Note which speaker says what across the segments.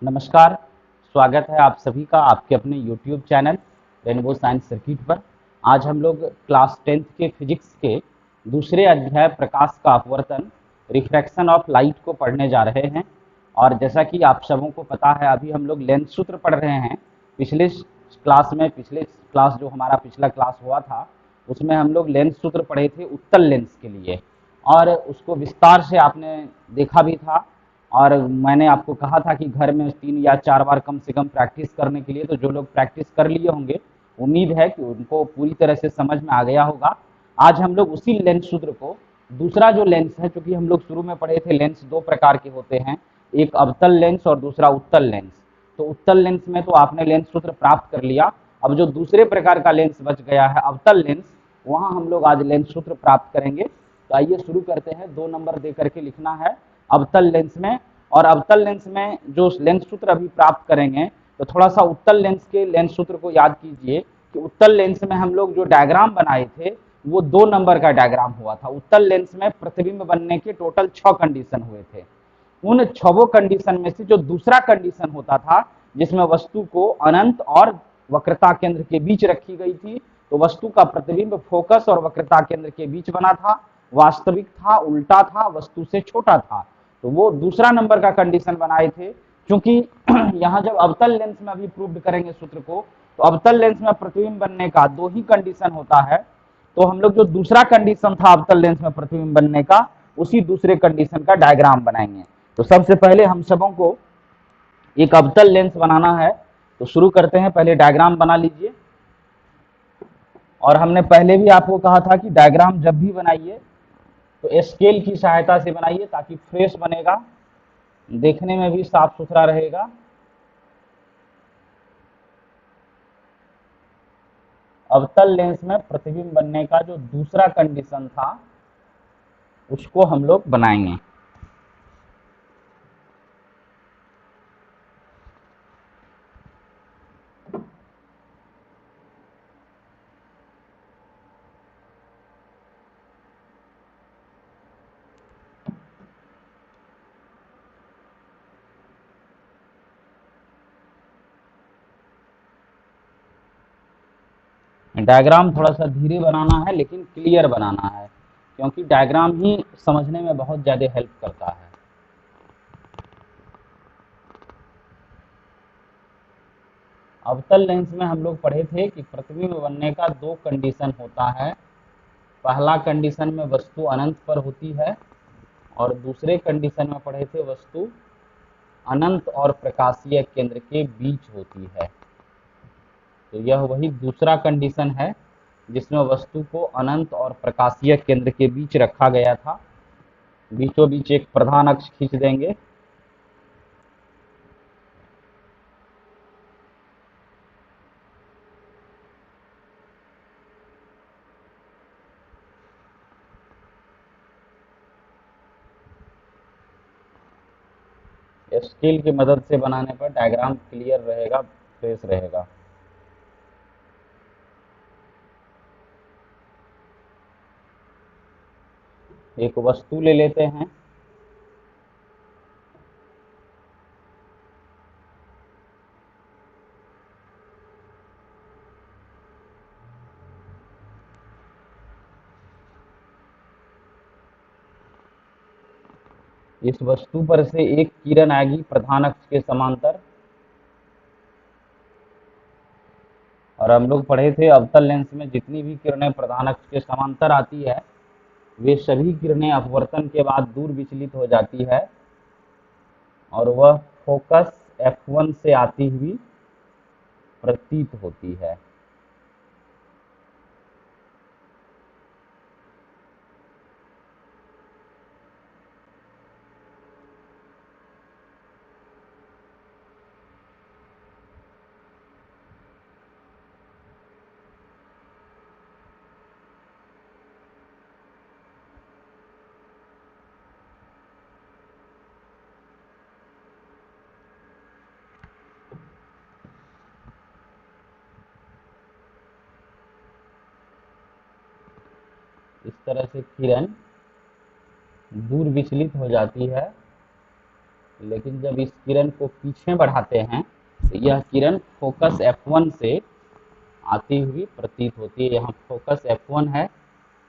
Speaker 1: नमस्कार, स्वागत है आप सभी का आपके अपने YouTube channel rainbow science circuit पर। आज हम लोग क्लास 10th के फिजिक्स के दूसरे अध्याय प्रकाश का अपवर्तन रिफ्रैक्शन ऑफ लाइट को पढ़ने जा रहे हैं। और जैसा कि आप सबों को पता है, अभी हम लोग लेंस सूत्र पढ़ रहे हैं। पिछले क्लास जो हमारा पिछला क्लास हुआ था उसमें हम लोग लेंस सूत्र पढ़े थे उत्तल लेंस के लिए, और उसको विस्तार से आपने देखा भी था। और मैंने आपको कहा था कि घर में 3 या 4 बार कम से कम प्रैक्टिस करने के लिए, तो जो लोग प्रैक्टिस कर लिए होंगे उम्मीद है कि उनको पूरी तरह से समझ में आ गया होगा। आज हम लोग उसी लेंस सूत्र को, दूसरा जो लेंस है, क्योंकि हम लोग शुरू में पढ़े थे लेंस दो प्रकार के होते हैं, एक अवतल लेंस और दूसरा उत्तल लेंस। तो उत्तल लेंस में तो आपने लेंस सूत्र प्राप्त कर लिया। अब जो दूसरे प्रकार का लेंस बच गया है अवतल लेंस, वहां हम लोग आज लेंस सूत्र प्राप्त करेंगे। तो आइए शुरू करते हैं। 2 नंबर दे करके लिखना है अवतल लेंस में। और अवतल लेंस में जो लेंस सूत्र अभी प्राप्त करेंगे, तो थोड़ा सा उत्तल लेंस के लेंस सूत्र को याद कीजिए कि उत्तल लेंस में हम लोग जो डायग्राम बनाए थे वो 2 नंबर का डायग्राम हुआ था। उत्तल लेंस में प्रतिबिंब बनने के टोटल 6 कंडीशन हुए थे। उन 6 कंडीशन में से जो दूसरा कंडीशन होता था, जिसमें वस्तु को अनंत और वक्रता केंद्र के बीच रखी गई थी, तो वस्तु का प्रतिबिंब फोकस और वक्रता केंद्र के बीच बना था, वास्तविक था, उल्टा था, वस्तु से छोटा था। तो वो दूसरा नंबर का कंडीशन बनाए थे। क्योंकि यहाँ जब अवतल लेंस में अभी प्रूव करेंगे सूत्र को, तो अवतल लेंस में प्रतिबिंब बनने का 2 ही कंडीशन होता है। तो हम लोग जो दूसरा कंडीशन था अवतल लेंस में प्रतिबिंब बनने का, उसी दूसरे कंडीशन का डायग्राम बनाएंगे। तो सबसे पहले हम सबों को एक अवतल लेंस बनाना है। तो शुरू करते हैं, पहले डायग्राम बना लीजिए। और हमने पहले भी आपको कहा था कि डायग्राम जब भी बनाइए तो स्केल की सहायता से बनाइए, ताकि फ्रेश बनेगा, देखने में भी साफ सुथरा रहेगा। अवतल लेंस में प्रतिबिंब बनने का जो दूसरा कंडीशन था उसको हम लोग बनाएंगे। डायग्राम थोड़ा सा धीरे बनाना है, लेकिन क्लियर बनाना है, क्योंकि डायग्राम ही समझने में बहुत ज़्यादा हेल्प करता है। अवतल लेंस में हम लोग पढ़े थे कि प्रतिबिंब बनने का 2 कंडीशन होता है। पहला कंडीशन में वस्तु अनंत पर होती है, और दूसरे कंडीशन में पढ़े थे वस्तु अनंत और प्रकाशीय केंद्र के बीच होती है। तो यह वही दूसरा कंडीशन है जिसमें वस्तु को अनंत और प्रकाशीय केंद्र के बीच रखा गया था। बीचों बीच एक प्रधान अक्ष खींच देंगे। स्केल की मदद से बनाने पर डायग्राम क्लियर रहेगा, फ्रेश रहेगा। एक वस्तु ले लेते हैं। इस वस्तु पर से एक किरण आएगी प्रधान अक्ष के समांतर। और हम लोग पढ़े थे अवतल लेंस में जितनी भी किरणें प्रधान अक्ष के समांतर आती है, वे सभी किरणें अपवर्तन के बाद दूर विचलित हो जाती है, और वह फोकस F1 से आती हुई प्रतीत होती है। इस तरह से किरण दूर विचलित हो जाती है, लेकिन जब इस किरण को पीछे बढ़ाते हैं तो यह किरण फोकस F1 से आती हुई प्रतीत होती है। यहाँ फोकस F1 है।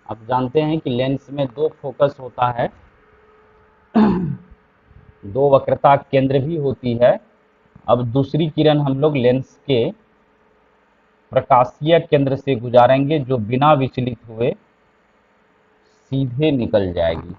Speaker 1: आप जानते हैं कि लेंस में दो फोकस होता है, दो वक्रता केंद्र भी होती है। अब दूसरी किरण हम लोग लेंस के प्रकाशीय केंद्र से गुजारेंगे जो बिना विचलित हुए सीधे निकल जाएगी।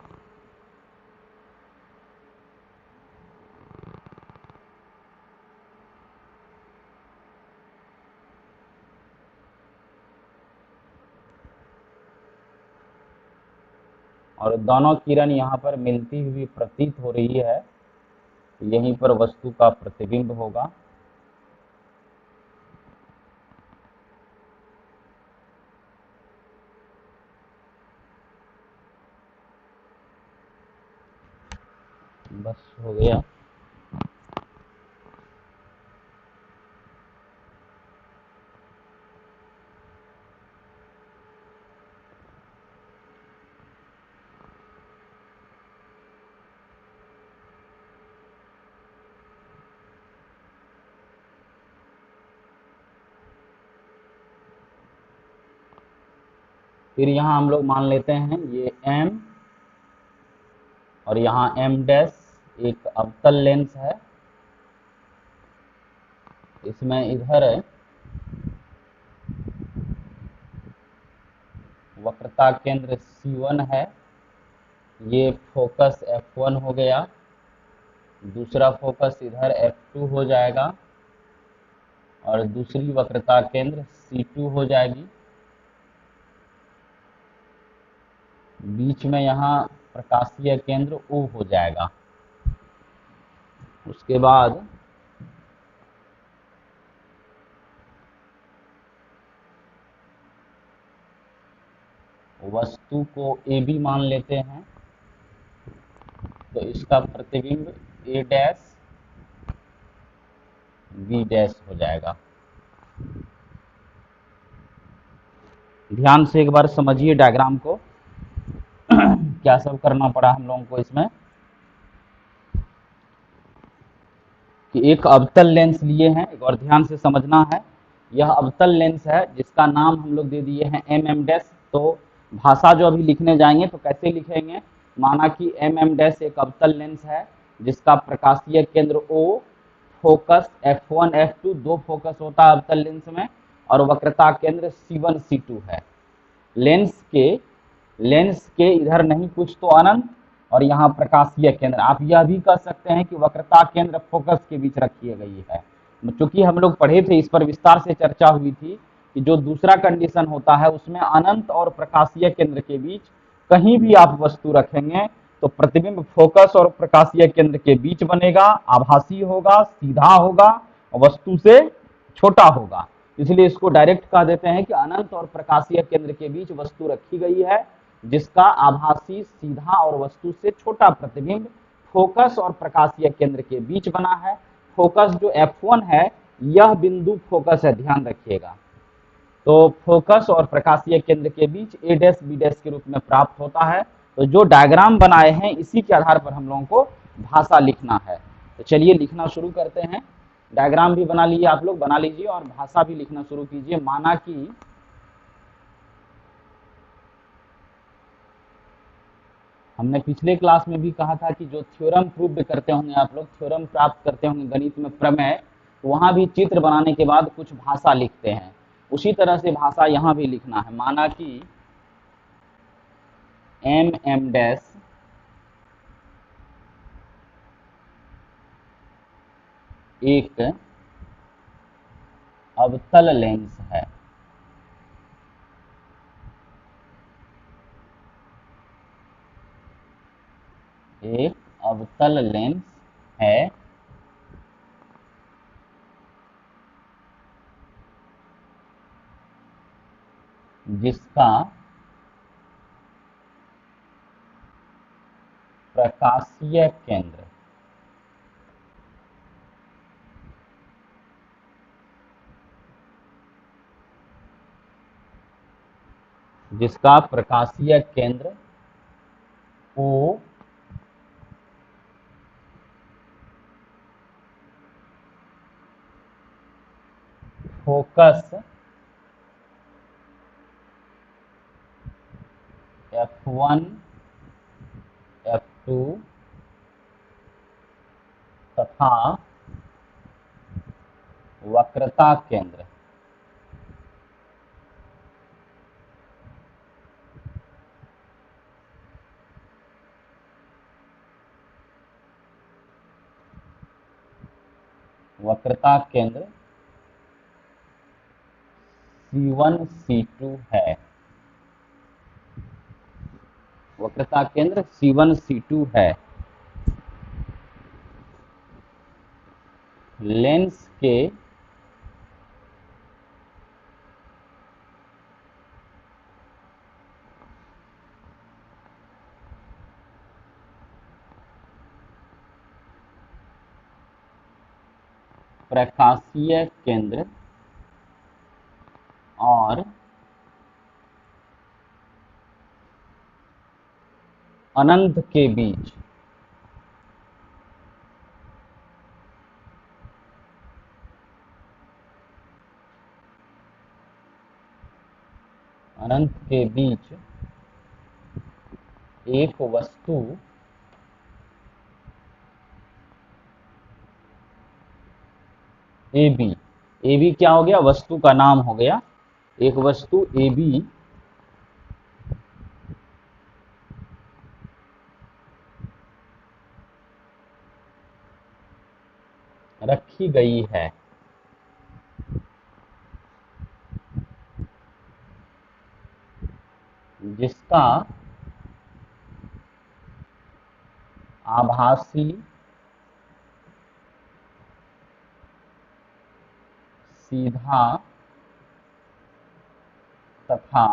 Speaker 1: और दोनों किरण यहाँ पर मिलती हुई प्रतीत हो रही है, यहीं पर वस्तु का प्रतिबिंब होगा। बस हो गया। फिर यहाँ हम लोग मान लेते हैं ये M और यहाँ M डैश एक अवतल लेंस है। इसमें इधर वक्रता केंद्र C1 है। ये फोकस F1 हो गया। दूसरा फोकस इधर F2 हो जाएगा और दूसरी वक्रता केंद्र C2 हो जाएगी। बीच में यहाँ प्रकाशीय केंद्र O हो जाएगा। उसके बाद वस्तु को AB मान लेते हैं तो इसका प्रतिबिंब A डैश B डैश हो जाएगा। ध्यान से एक बार समझिए डायग्राम को, क्या सब करना पड़ा हम लोगों को इसमें। कि एक अवतल लेंस लिए हैं, एक और ध्यान से समझना है। यह अवतल लेंस है जिसका नाम हम लोग दे दिए हैं MM डैश। तो भाषा जो अभी लिखने जाएंगे तो कैसे लिखेंगे, माना कि MM डैश एक अवतल लेंस है जिसका प्रकाशीय केंद्र O, फोकस F1 F2 दो फोकस होता है अवतल लेंस में, और वक्रता केंद्र C1 C2 है। लेंस के इधर नहीं कुछ तो अनंत और यहाँ प्रकाशीय केंद्र। आप यह भी कह सकते हैं कि वक्रता केंद्र फोकस के बीच रखी गई है। चूंकि हम लोग पढ़े थे, इस पर विस्तार से चर्चा हुई थी कि जो दूसरा कंडीशन होता है उसमें अनंत और प्रकाशीय केंद्र के बीच कहीं भी आप वस्तु रखेंगे तो प्रतिबिंब फोकस और प्रकाशीय केंद्र के बीच बनेगा, आभासी होगा, सीधा होगा, वस्तु से छोटा होगा। इसलिए इसको डायरेक्ट कह देते हैं कि अनंत और प्रकाशीय केंद्र के बीच वस्तु रखी गई है जिसका आभासी, सीधा और वस्तु से छोटा प्रतिबिंब फोकस और प्रकाशीय केंद्र के बीच बना है। फोकस जो F1 है यह बिंदु फोकस है, ध्यान रखिएगा। तो फोकस और प्रकाशीय केंद्र के बीच A डैश B डैश के रूप में प्राप्त होता है। तो जो डायग्राम बनाए हैं इसी के आधार पर हम लोगों को भाषा लिखना है। तो चलिए लिखना शुरू करते हैं। डायग्राम भी बना लीजिए, आप लोग बना लीजिए और भाषा भी लिखना शुरू कीजिए। माना कि हमने पिछले क्लास में भी कहा था कि जो थ्योरम प्रूव करते होंगे आप लोग, थ्योरम प्राप्त करते होंगे गणित में प्रमेय, तो वहां भी चित्र बनाने के बाद कुछ भाषा लिखते हैं। उसी तरह से भाषा यहाँ भी लिखना है। माना कि MM डैश एक अवतल लेंस है। एक अवतल लेंस है जिसका प्रकाशीय केंद्र O फोकस F1 F2 तथा वक्रता केंद्र C1 C2 है। वक्रता केंद्र C1 C2 है। लेंस के प्रकाशीय केंद्र और अनंत के बीच एक वस्तु AB, AB क्या हो गया? वस्तु का नाम हो गया। एक वस्तु AB रखी गई है। जिसका आभासी सीधा तथा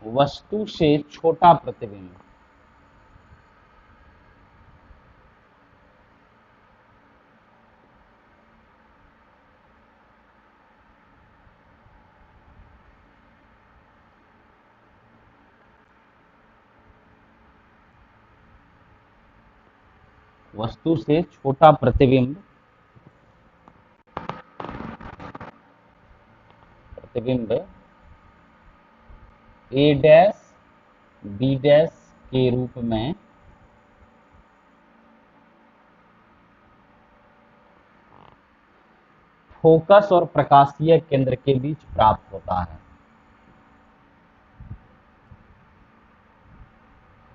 Speaker 1: वस्तु से छोटा प्रतिबिंब A डैश B डैश के रूप में फोकस और प्रकाशीय केंद्र के बीच प्राप्त होता है।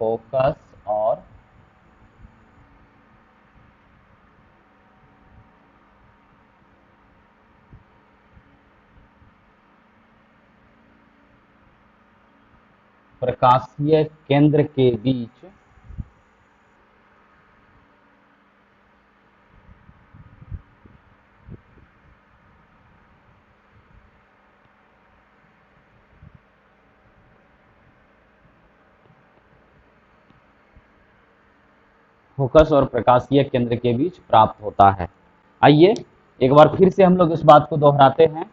Speaker 1: फोकस और प्रकाशीय केंद्र के बीच प्राप्त होता है। आइए एक बार फिर से हम लोग इस बात को दोहराते हैं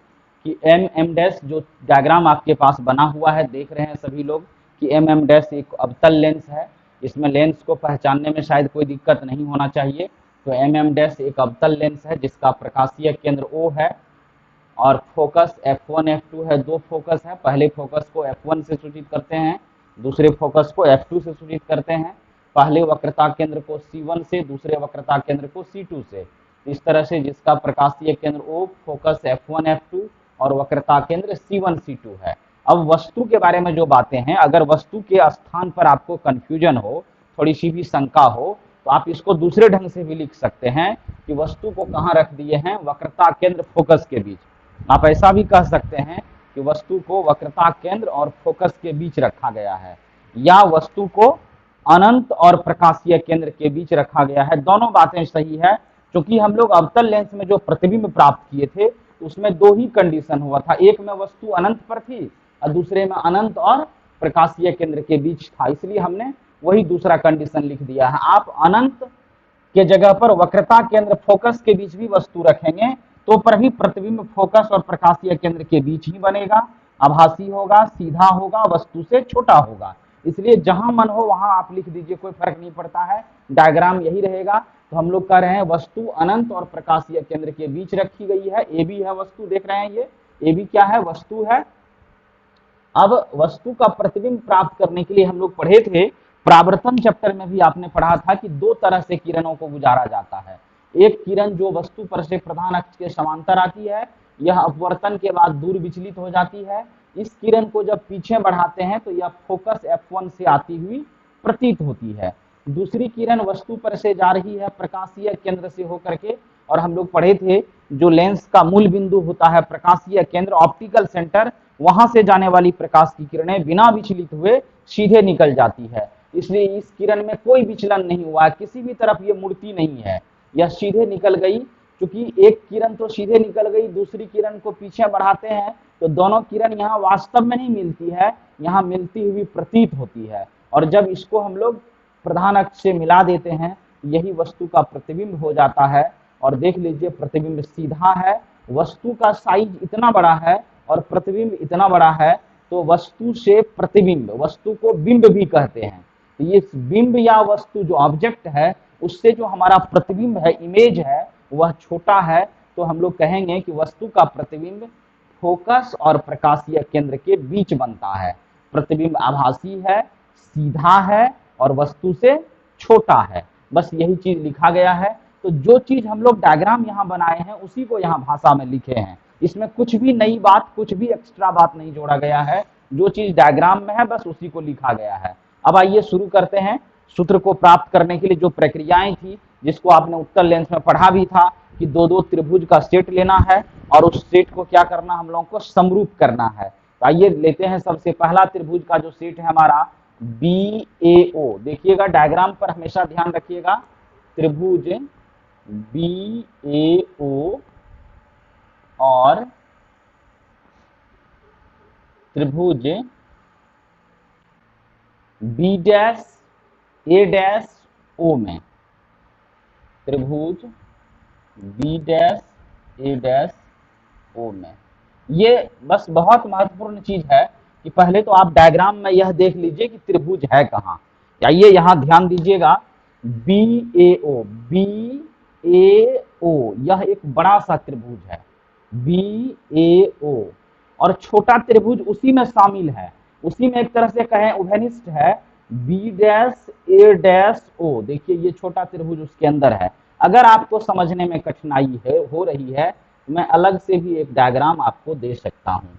Speaker 1: कि एम डैश जो डायग्राम आपके पास बना हुआ है, देख रहे हैं सभी लोग कि एम डैश एक अवतल लेंस है। इसमें लेंस को पहचानने में शायद कोई दिक्कत नहीं होना चाहिए। तो एम डैश एक अवतल लेंस है जिसका प्रकाशीय केंद्र O है और फोकस F1 F2 है। दो फोकस है, पहले फोकस को F1 से सूचित करते हैं, दूसरे फोकस को F2 से सूचित करते हैं। पहले वक्रता केंद्र को C1 से, दूसरे वक्रता केंद्र को C2 से। इस तरह से जिसका प्रकाशीय केंद्र O, फोकस F1 F2 और वक्रता केंद्र C1 C2 है। अब वस्तु के बारे में जो बातें हैं, अगर वस्तु के स्थान पर आपको कंफ्यूजन हो, थोड़ी सी भी शंका हो, तो आप इसको दूसरे ढंग से भी लिख सकते हैं कि वस्तु को कहाँ रख दिए हैं? वक्रता केंद्र फोकस के बीच। आप ऐसा भी कह सकते हैं कि वस्तु को वक्रता केंद्र और फोकस के बीच रखा गया है, या वस्तु को अनंत और प्रकाशीय केंद्र के बीच रखा गया है। दोनों बातें सही है, क्योंकि हम लोग अवतल लेंस में जो प्रतिबिंब प्राप्त किए थे उसमें दो ही कंडीशन हुआ था। एक में वस्तु अनंत पर थी और दूसरे में अनंत और प्रकाशीय केंद्र के बीच था, इसलिए हमने वही दूसरा कंडीशन लिख दिया है। आप अनंत के जगह पर वक्रता केंद्र फोकस के बीच भी वस्तु रखेंगे तो पर भी प्रतिबिंब फोकस और प्रकाशीय केंद्र के बीच ही बनेगा, आभासी होगा, सीधा होगा, वस्तु से छोटा होगा। इसलिए जहां मन हो वहां आप लिख दीजिए, कोई फर्क नहीं पड़ता है, डायग्राम यही रहेगा। तो हम लोग कह रहे हैं वस्तु अनंत और प्रकाशीय केंद्र के बीच रखी गई है, ए बी है वस्तु, देख रहे हैं ये ए बी क्या है, वस्तु है। अब वस्तु का प्रतिबिंब प्राप्त करने के लिए हम लोग पढ़े थे, परावर्तन चैप्टर में भी आपने पढ़ा था कि दो तरह से किरणों को गुजारा जाता है। एक किरण जो वस्तु पर से प्रधान अक्ष के समांतर आती है, यह अपवर्तन के बाद दूर विचलित हो जाती है। इस किरण को जब पीछे बढ़ाते हैं तो यह फोकस F1 से आती हुई प्रतीत होती है। दूसरी किरण वस्तु पर से जा रही है प्रकाशीय केंद्र से होकर के, और हम लोग पढ़े थे जो लेंस का मूल बिंदु होता है प्रकाशीय केंद्र, ऑप्टिकल सेंटर, वहां से जाने वाली प्रकाश की किरणें बिना विचलित हुए सीधे निकल जाती है। इसलिए इस किरण में कोई विचलन नहीं हुआ, किसी भी तरफ ये मूर्ति नहीं है, यह सीधे निकल गई। क्योंकि एक किरण तो सीधे निकल गई, दूसरी किरण को पीछे बढ़ाते हैं तो दोनों किरण यहाँ वास्तव में नहीं मिलती है, यहाँ मिलती हुई प्रतीत होती है। और जब इसको हम लोग प्रधान अक्ष से मिला देते हैं, यही वस्तु का प्रतिबिंब हो जाता है। और देख लीजिए प्रतिबिंब सीधा है, वस्तु का साइज इतना बड़ा है और प्रतिबिंब इतना बड़ा है, तो वस्तु से प्रतिबिंब, वस्तु को बिंब भी कहते हैं। तो ये बिंब या वस्तु जो ऑब्जेक्ट है उससे जो हमारा प्रतिबिंब है, इमेज है, वह छोटा है। तो हम लोग कहेंगे कि वस्तु का प्रतिबिंब फोकस और प्रकाशीय केंद्र के बीच बनता है। प्रतिबिंब आभासी है, सीधा है और वस्तु से छोटा है। बस यही चीज लिखा गया है। तो जो चीज हम लोग डायग्राम यहाँ बनाए हैं उसी को यहाँ भाषा में लिखे हैं, इसमें कुछ भी नई बात, कुछ भी एक्स्ट्रा बात नहीं जोड़ा गया है। जो चीज डायग्राम में है बस उसी को लिखा गया है। अब आइए शुरू करते हैं। सूत्र को प्राप्त करने के लिए जो प्रक्रियाएं थी, जिसको आपने उत्तर लेंस में पढ़ा भी था कि दो दो त्रिभुज का सेट लेना है और उस सेट को क्या करना, हम लोगों को समरूप करना है। तो आइए लेते हैं सबसे पहला त्रिभुज का जो सेट है हमारा BAO। देखिएगा डायग्राम पर हमेशा ध्यान रखिएगा, त्रिभुज BAO और त्रिभुज B'(A')O में, त्रिभुज B'(A')O में। ये बस बहुत महत्वपूर्ण चीज है कि पहले तो आप डायग्राम में यह देख लीजिए कि त्रिभुज है कहाँ। आइए यहाँ ध्यान दीजिएगा, BAO, यह एक बड़ा सा त्रिभुज है BAO, और छोटा त्रिभुज उसी में शामिल है, उसी में एक तरह से कहें उभयनिष्ठ है B'(A')O। देखिए ये छोटा त्रिभुज उसके अंदर है। अगर आपको समझने में कठिनाई हो रही है, मैं अलग से भी एक डायग्राम आपको दे सकता हूं।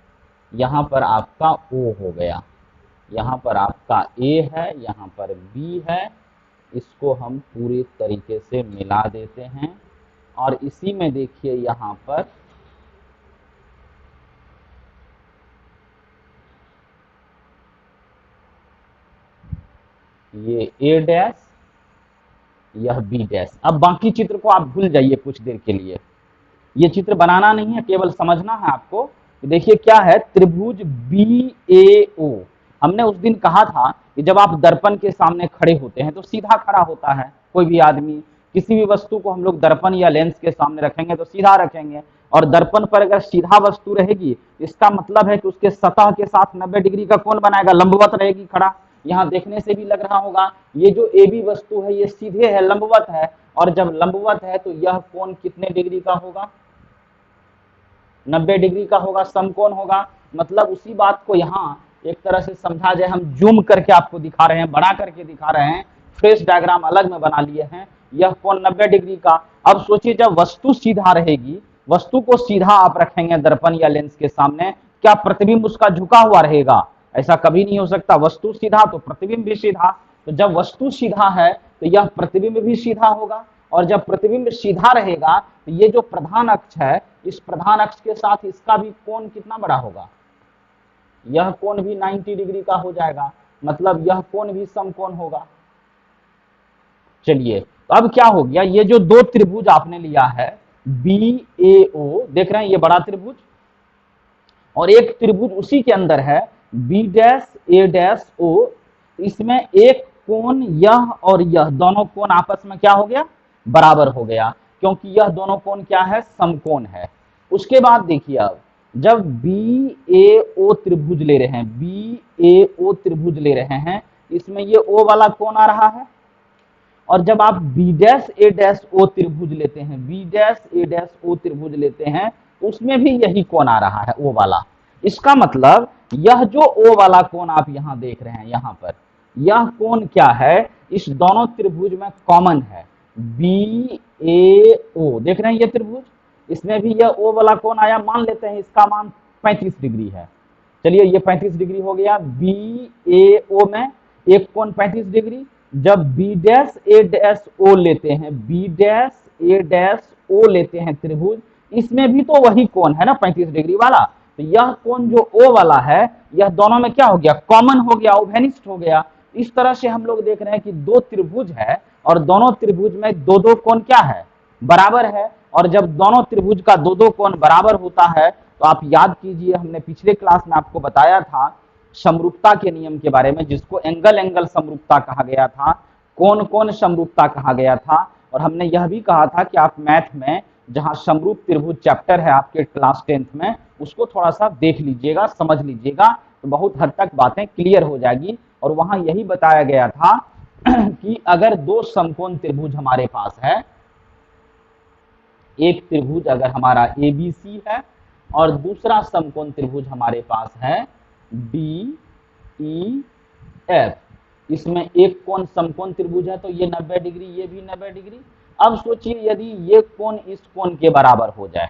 Speaker 1: यहाँ पर आपका O हो गया, यहाँ पर आपका A है, यहाँ पर B है, इसको हम पूरी तरीके से मिला देते हैं। और इसी में देखिए यहाँ पर ये A', यह B'। अब बाकी चित्र को आप भूल जाइए कुछ देर के लिए, ये चित्र बनाना नहीं है, केवल समझना है आपको। देखिए क्या है, त्रिभुज BAO। हमने उस दिन कहा था कि जब आप दर्पण के सामने खड़े होते हैं तो सीधा खड़ा होता है कोई भी आदमी। किसी भी वस्तु को हम लोग दर्पण या लेंस के सामने रखेंगे तो सीधा रखेंगे, और दर्पण पर अगर सीधा वस्तु रहेगी इसका मतलब है कि उसके सतह के साथ 90 डिग्री का कोण बनाएगा, लंबवत रहेगी खड़ा। यहाँ देखने से भी लग रहा होगा ये जो AB वस्तु है ये सीधे है, लंबवत है, और जब लंबवत है तो यह कोण कितने डिग्री का होगा, 90 डिग्री का होगा, समकोण होगा। मतलब उसी बात को यहाँ एक तरह से समझा जाए, हम जूम करके आपको दिखा रहे हैं, बड़ा करके दिखा रहे हैं, फ्रेश डायग्राम अलग में बना लिए हैं, यह कोण 90 डिग्री का। अब सोचिए जब वस्तु सीधा रहेगी, वस्तु को सीधा आप रखेंगे दर्पण या लेंस के सामने, क्या प्रतिबिंब उसका झुका हुआ रहेगा? ऐसा कभी नहीं हो सकता। वस्तु सीधा तो प्रतिबिंब भी सीधा, तो जब वस्तु सीधा है तो यह प्रतिबिंब भी सीधा होगा, और जब प्रतिबिंब सीधा रहेगा तो ये जो प्रधान अक्ष है, इस प्रधान अक्ष के साथ इसका भी कोण कितना बड़ा होगा, यह कोण भी 90 डिग्री का हो जाएगा, मतलब यह कोण भी समकोण होगा। चलिए तो अब क्या हो गया, ये जो दो त्रिभुज आपने लिया है BAO, देख रहे हैं ये बड़ा त्रिभुज, और एक त्रिभुज उसी के अंदर है B'(A')O। इसमें एक कोण यह और यह दोनों कोण आपस में क्या हो गया, बराबर हो गया, क्योंकि यह दोनों कोण क्या है, समकोण है। उसके बाद देखिए अब जब बी ए ओ त्रिभुज ले रहे हैं, बी ए ओ त्रिभुज ले रहे हैं, इसमें ये ओ वाला कौन आ रहा है, और जब आप बी डैश ए डैश ओ त्रिभुज लेते हैं, बी डैश ए डैश ओ त्रिभुज लेते हैं, उसमें भी यही कोण आ रहा है, ओ वाला। इसका मतलब यह जो ओ वाला कोण आप यहां देख रहे हैं, यहां पर यह कोण क्या है, इस दोनों त्रिभुज में कॉमन है, बी ए ओ देख रहे हैं ये त्रिभुज, इसमें भी यह ओ वाला कोण आया, मान लेते हैं इसका मान 35 डिग्री है। चलिए ये 35 डिग्री हो गया, बी ए ओ में एक कोण 35 डिग्री। जब बी डैश ए डैश ओ लेते हैं, बी डैश ए डैश ओ लेते हैं त्रिभुज, इसमें भी तो वही कोण है ना 35 डिग्री वाला, तो यह कोण जो ओ वाला है, यह दोनों में क्या हो गया, कॉमन हो गया, ओवेनिस्ट हो गया। इस तरह से हम लोग देख रहे हैं कि दो त्रिभुज है और दोनों त्रिभुज में दो दो कोण क्या है, बराबर है। और जब दोनों त्रिभुज का दो दो कोण बराबर होता है, तो आप याद कीजिए, हमने पिछले क्लास में आपको बताया था समरूपता के नियम के बारे में, जिसको एंगल एंगल समरूपता कहा गया था, कोण कोण समरूपता कहा गया था। और हमने यह भी कहा था कि आप मैथ में जहां समरूप त्रिभुज चैप्टर है आपके क्लास 10th में, उसको थोड़ा सा देख लीजिएगा, समझ लीजिएगा, तो बहुत हद तक बातें क्लियर हो जाएगी। और वहां यही बताया गया था कि अगर दो समकोण त्रिभुज हमारे पास है, एक त्रिभुज अगर हमारा एबीसी है और दूसरा समकोण त्रिभुज हमारे पास है डी ई एफ, इसमें एक कोण समकोण त्रिभुज है तो ये 90 डिग्री, ये भी 90 डिग्री। अब सोचिए यदि ये कोण इस कोण के बराबर हो जाए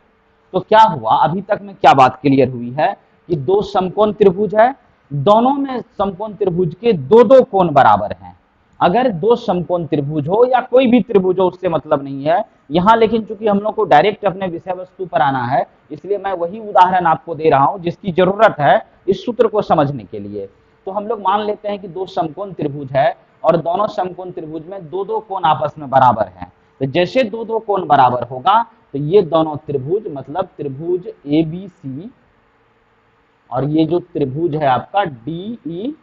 Speaker 1: तो क्या हुआ, अभी तक में क्या बात क्लियर हुई है कि दो समकोण त्रिभुज है, दोनों में समकोण त्रिभुज के दो दो कोण बराबर हैं। अगर दो समकोण त्रिभुज हो या कोई भी त्रिभुज हो, उससे मतलब नहीं है यहां, लेकिन चूंकि हम लोग को डायरेक्ट अपने विषय वस्तु पर आना है, इसलिए मैं वही उदाहरण आपको दे रहा हूं जिसकी जरूरत है इस सूत्र को समझने के लिए। तो हम लोग मान लेते हैं कि दो समकोण त्रिभुज है और दोनों समकोण त्रिभुज में दो दो कोण आपस में बराबर हैं। तो जैसे दो दो कोण बराबर होगा तो ये दोनों त्रिभुज, मतलब त्रिभुज ए बी सी और ये जो त्रिभुज है आपका डी ई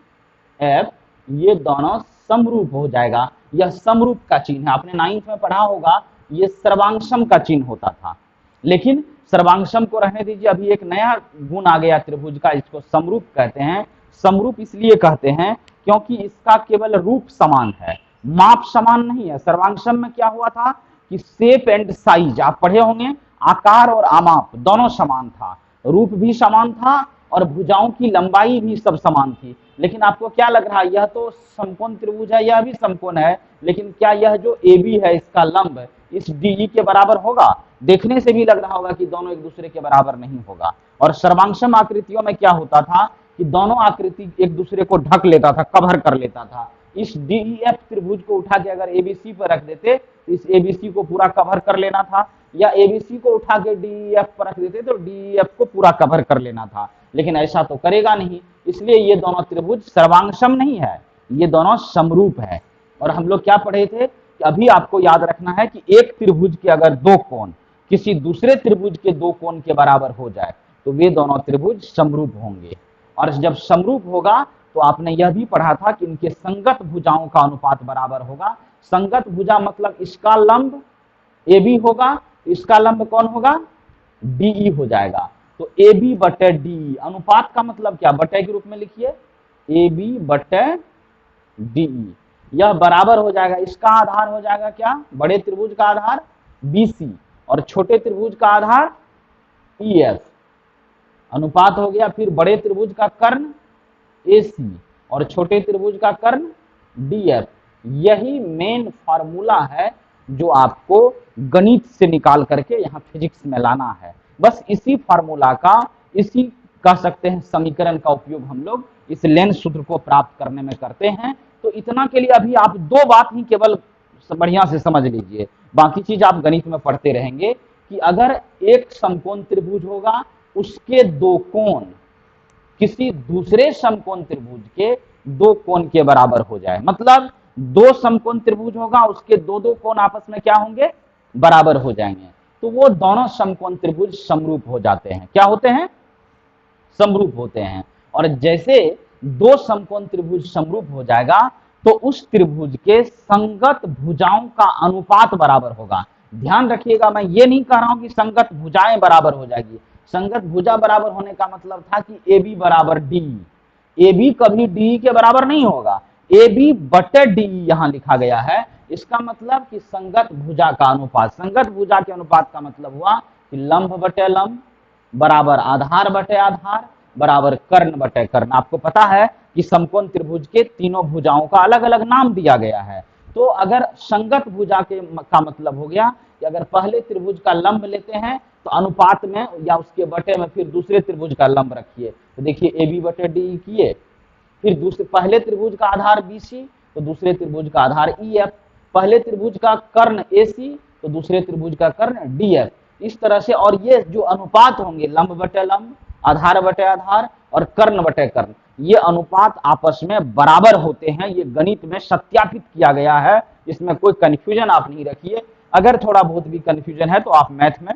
Speaker 1: एफ, ये दोनों समरूप हो जाएगा। यह समरूप का चिन्ह है, आपने 9th में पढ़ा होगा, ये सर्वांगसम का चिन्ह होता था। लेकिन सर्वांगसम को रहने दीजिए, अभी एक नया गुण आ गया त्रिभुज का, इसको समरूप कहते हैं। समरूप इसलिए कहते हैं क्योंकि इसका केवल रूप समान है, माप समान नहीं है। सर्वांगसम में क्या हुआ था कि शेप एंड साइज आप पढ़े होंगे, आकार और आमाप दोनों समान था, रूप भी समान था और भुजाओं की लंबाई भी सब समान थी। लेकिन आपको क्या लग रहा है, यह तो समकोण त्रिभुज है, यह भी समकोण है, लेकिन क्या यह जो AB है इसका लंब इस DE के बराबर होगा? देखने से भी लग रहा होगा कि दोनों एक दूसरे के बराबर नहीं होगा। और सर्वांगसम आकृतियों में क्या होता था कि दोनों आकृति एक दूसरे को ढक लेता था, कवर कर लेता था। इस DEF त्रिभुज को उठा के अगर ABC पर रख देते तो इस ABC को पूरा कवर कर लेना था, या ABC को उठा के DEF पर रख देते तो DEF को पूरा कवर कर लेना था। लेकिन ऐसा तो करेगा नहीं, इसलिए ये दोनों त्रिभुज सर्वांगसम नहीं है, ये दोनों समरूप है। और हम लोग क्या पढ़े थे कि अभी आपको याद रखना है कि एक त्रिभुज के अगर दो कोण किसी दूसरे त्रिभुज के दो कोण के बराबर हो जाए तो वे दोनों त्रिभुज समरूप होंगे। और जब समरूप होगा तो आपने यह भी पढ़ा था कि इनके संगत भुजाओं का अनुपात बराबर होगा। संगत भुजा मतलब इसका लंब AB होगा, इसका लंब कौन होगा, DE हो जाएगा। तो AB बटे DE, अनुपात का मतलब क्या, बटे के रूप में लिखिए, AB बटे DE, यह बराबर हो जाएगा, इसका आधार हो जाएगा क्या, बड़े त्रिभुज का आधार BC और छोटे त्रिभुज का आधार EF, अनुपात हो गया फिर बड़े त्रिभुज का कर्ण AC और छोटे त्रिभुज का कर्ण DF। यही मेन फार्मूला है जो आपको गणित से निकाल करके यहाँ फिजिक्स में लाना है। बस इसी फार्मूला का, इसी कह सकते हैं समीकरण का उपयोग हम लोग इस लेंस सूत्र को प्राप्त करने में करते हैं। तो इतना के लिए अभी आप दो बात ही केवल बढ़िया से समझ लीजिए, बाकी चीज आप गणित में पढ़ते रहेंगे कि अगर एक समकोण त्रिभुज होगा उसके दो कोण किसी दूसरे समकोण त्रिभुज के दो कोण के बराबर हो जाए, मतलब दो समकोण त्रिभुज होगा उसके दो दो कोण आपस में क्या होंगे, बराबर हो जाएंगे, तो वो दोनों समकोण त्रिभुज समरूप हो जाते हैं। क्या होते हैं, समरूप होते हैं। और जैसे दो समकोण त्रिभुज समरूप हो जाएगा तो उस त्रिभुज के संगत भुजाओं का अनुपात बराबर होगा। ध्यान रखिएगा, मैं ये नहीं कह रहा हूं कि संगत भुजाएं बराबर हो जाएगी, संगत भुजा बराबर होने का मतलब था कि ए बी बराबर डी। ए बी कभी डी के बराबर नहीं होगा, ए बी बटे डी यहां लिखा गया है। इसका मतलब कि संगत भुजा का अनुपात, संगत भुजा के अनुपात का मतलब हुआ कि लंब बटे लंब बराबर आधार बटे आधार बराबर कर्ण बटे कर्ण। आपको पता है कि समकोण त्रिभुज के तीनों भुजाओं का अलग अलग नाम दिया गया है। तो अगर संगत भुजा के का मतलब हो गया कि अगर पहले त्रिभुज का लंब लेते हैं तो अनुपात में या उसके बटे में फिर दूसरे त्रिभुज का लंब रखिए। तो देखिए ए बी बटे डी किए, फिर दूसरे पहले त्रिभुज का आधार BC तो दूसरे त्रिभुज का आधार EF, पहले त्रिभुज का कर्ण AC तो दूसरे त्रिभुज का कर्ण DF। इस तरह से, और ये जो अनुपात होंगे लंब बटे लंब, आधार बटे आधार और कर्ण बटे कर्ण, ये अनुपात आपस में बराबर होते हैं। ये गणित में सत्यापित किया गया है, इसमें कोई कंफ्यूजन आप नहीं रखिए। अगर थोड़ा बहुत भी कंफ्यूजन है तो आप मैथ में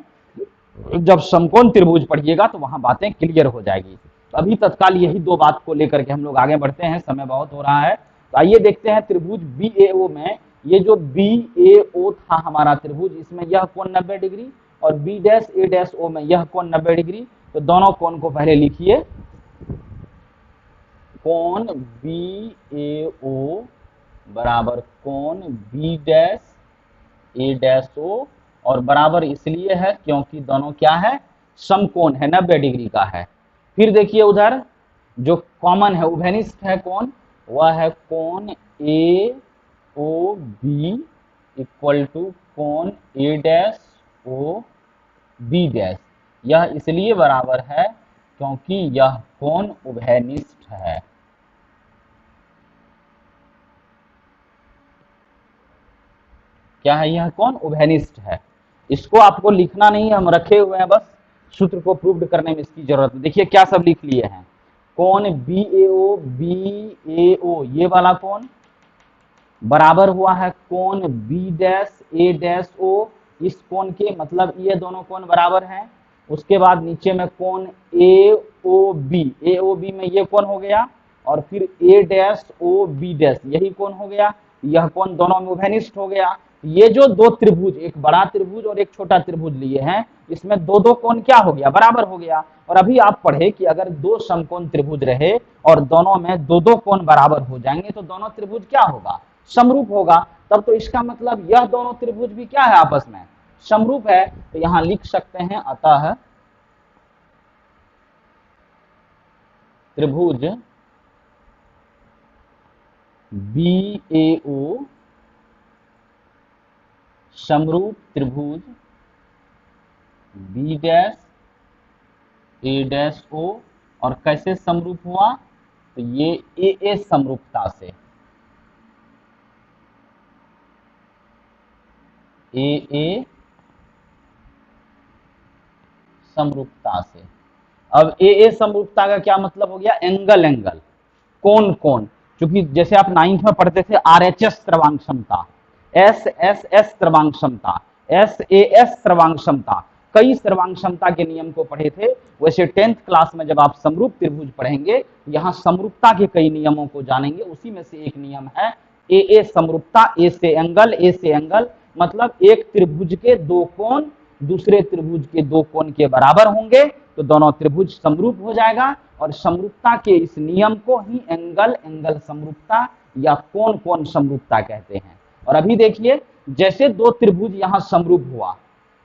Speaker 1: जब समकोण त्रिभुज पढ़िएगा तो वहां बातें क्लियर हो जाएगी। तो अभी तत्काल यही दो बात को लेकर के हम लोग आगे बढ़ते हैं, समय बहुत हो रहा है। तो आइए देखते हैं त्रिभुज BAO में, ये जो BAO था हमारा त्रिभुज, इसमें यह कोण 90 डिग्री और B'A'O में यह कोण 90 डिग्री। तो दोनों कोण को पहले लिखिए, कोण BAO बराबर कोण B'A'O, और बराबर इसलिए है क्योंकि दोनों क्या है, समकोण है, 90 डिग्री का है। फिर देखिए उधर जो कॉमन है उभयनिष्ठ है कौन, वह है कोण AOB इक्वल टू कोण A'OB'। यह इसलिए बराबर है क्योंकि यह कोण उभयनिष्ठ है। क्या है, यह कोण उभयनिष्ठ है। इसको आपको लिखना नहीं है, हम रखे हुए हैं, बस सूत्र को प्रूव करने में इसकी जरूरत है। देखिए क्या सब लिख लिए हैं, कोण BAO ये वाला कोण बराबर हुआ है कोण B'A'O, इस कोण के, मतलब ये दोनों कोण बराबर हैं। उसके बाद नीचे में कोण AOB में ये कोण हो गया, और फिर A'OB' यही कोण हो गया। यह कोण दोनों में उभयनिष्ठ हो गया। ये जो दो त्रिभुज, एक बड़ा त्रिभुज और एक छोटा त्रिभुज लिए हैं, इसमें दो दो कोण क्या हो गया, बराबर हो गया। और अभी आप पढ़े कि अगर दो समकोण त्रिभुज रहे और दोनों में दो दो कोण बराबर हो जाएंगे तो दोनों त्रिभुज क्या होगा, समरूप होगा। तब तो इसका मतलब यह दोनों त्रिभुज भी क्या है, आपस में समरूप है। तो यहां लिख सकते हैं, अतः त्रिभुज BAO समरूप त्रिभुज B'A'O। और कैसे समरूप हुआ, तो ये AA समरूपता से, AA समरूपता से। अब AA समरूपता का क्या मतलब हो गया, एंगल एंगल, कोण कोण। क्योंकि जैसे आप 9th में पढ़ते थे RHS स्रवांग क्षमता, SSS स्रवांग क्षमता, SAS स्रवांग क्षमता, कई स्रवांग क्षमता के नियम को पढ़े थे। वैसे 10th क्लास में जब आप समरूप त्रिभुज पढ़ेंगे, यहाँ समरूपता के कई नियमों को जानेंगे। उसी में से एक नियम है AA समरूपता, A से एंगल, मतलब एक त्रिभुज के दो कोण दूसरे त्रिभुज के दो कोण के बराबर होंगे तो दोनों त्रिभुज समरूप हो जाएगा। और समरूपता के इस नियम को ही एंगल एंगल समरूपता या कोण कोण समरूपता कहते हैं। और अभी देखिए, जैसे दो त्रिभुज यहाँ समरूप हुआ,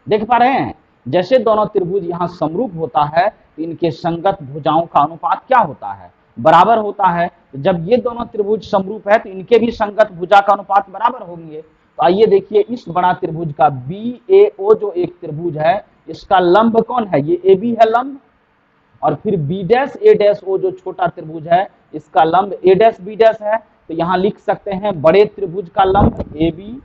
Speaker 1: देख पा रहे हैं, जैसे दोनों त्रिभुज यहाँ समरूप होता है तो इनके संगत भुजाओं का अनुपात क्या होता है, बराबर होता है। जब ये दोनों त्रिभुज समरूप है तो इनके भी संगत भुजा का अनुपात बराबर होंगे। तो आइए देखिए, इस बड़ा त्रिभुज का BAO जो एक त्रिभुज है, इसका लंब कौन है, ये AB है लंब, और फिर B'A'O जो छोटा त्रिभुज है, इसका लंब A'B' है। तो यहां लिख सकते हैं बड़े त्रिभुज का लंब AB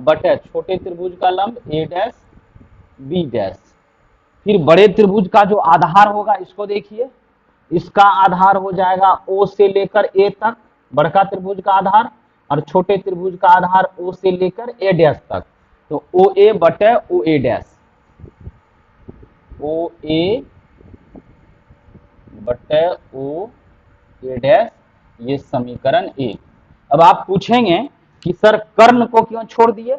Speaker 1: बटे छोटे त्रिभुज का लंब A'B'। फिर बड़े त्रिभुज का जो आधार होगा, इसको देखिए, इसका आधार हो जाएगा O से लेकर A तक, बड़का त्रिभुज का आधार, और छोटे त्रिभुज का आधार O से लेकर A' तक। तो OA बटे OA', OA बटे OA', ये समीकरण 1। अब आप पूछेंगे कि सर कर्ण को क्यों छोड़ दिए,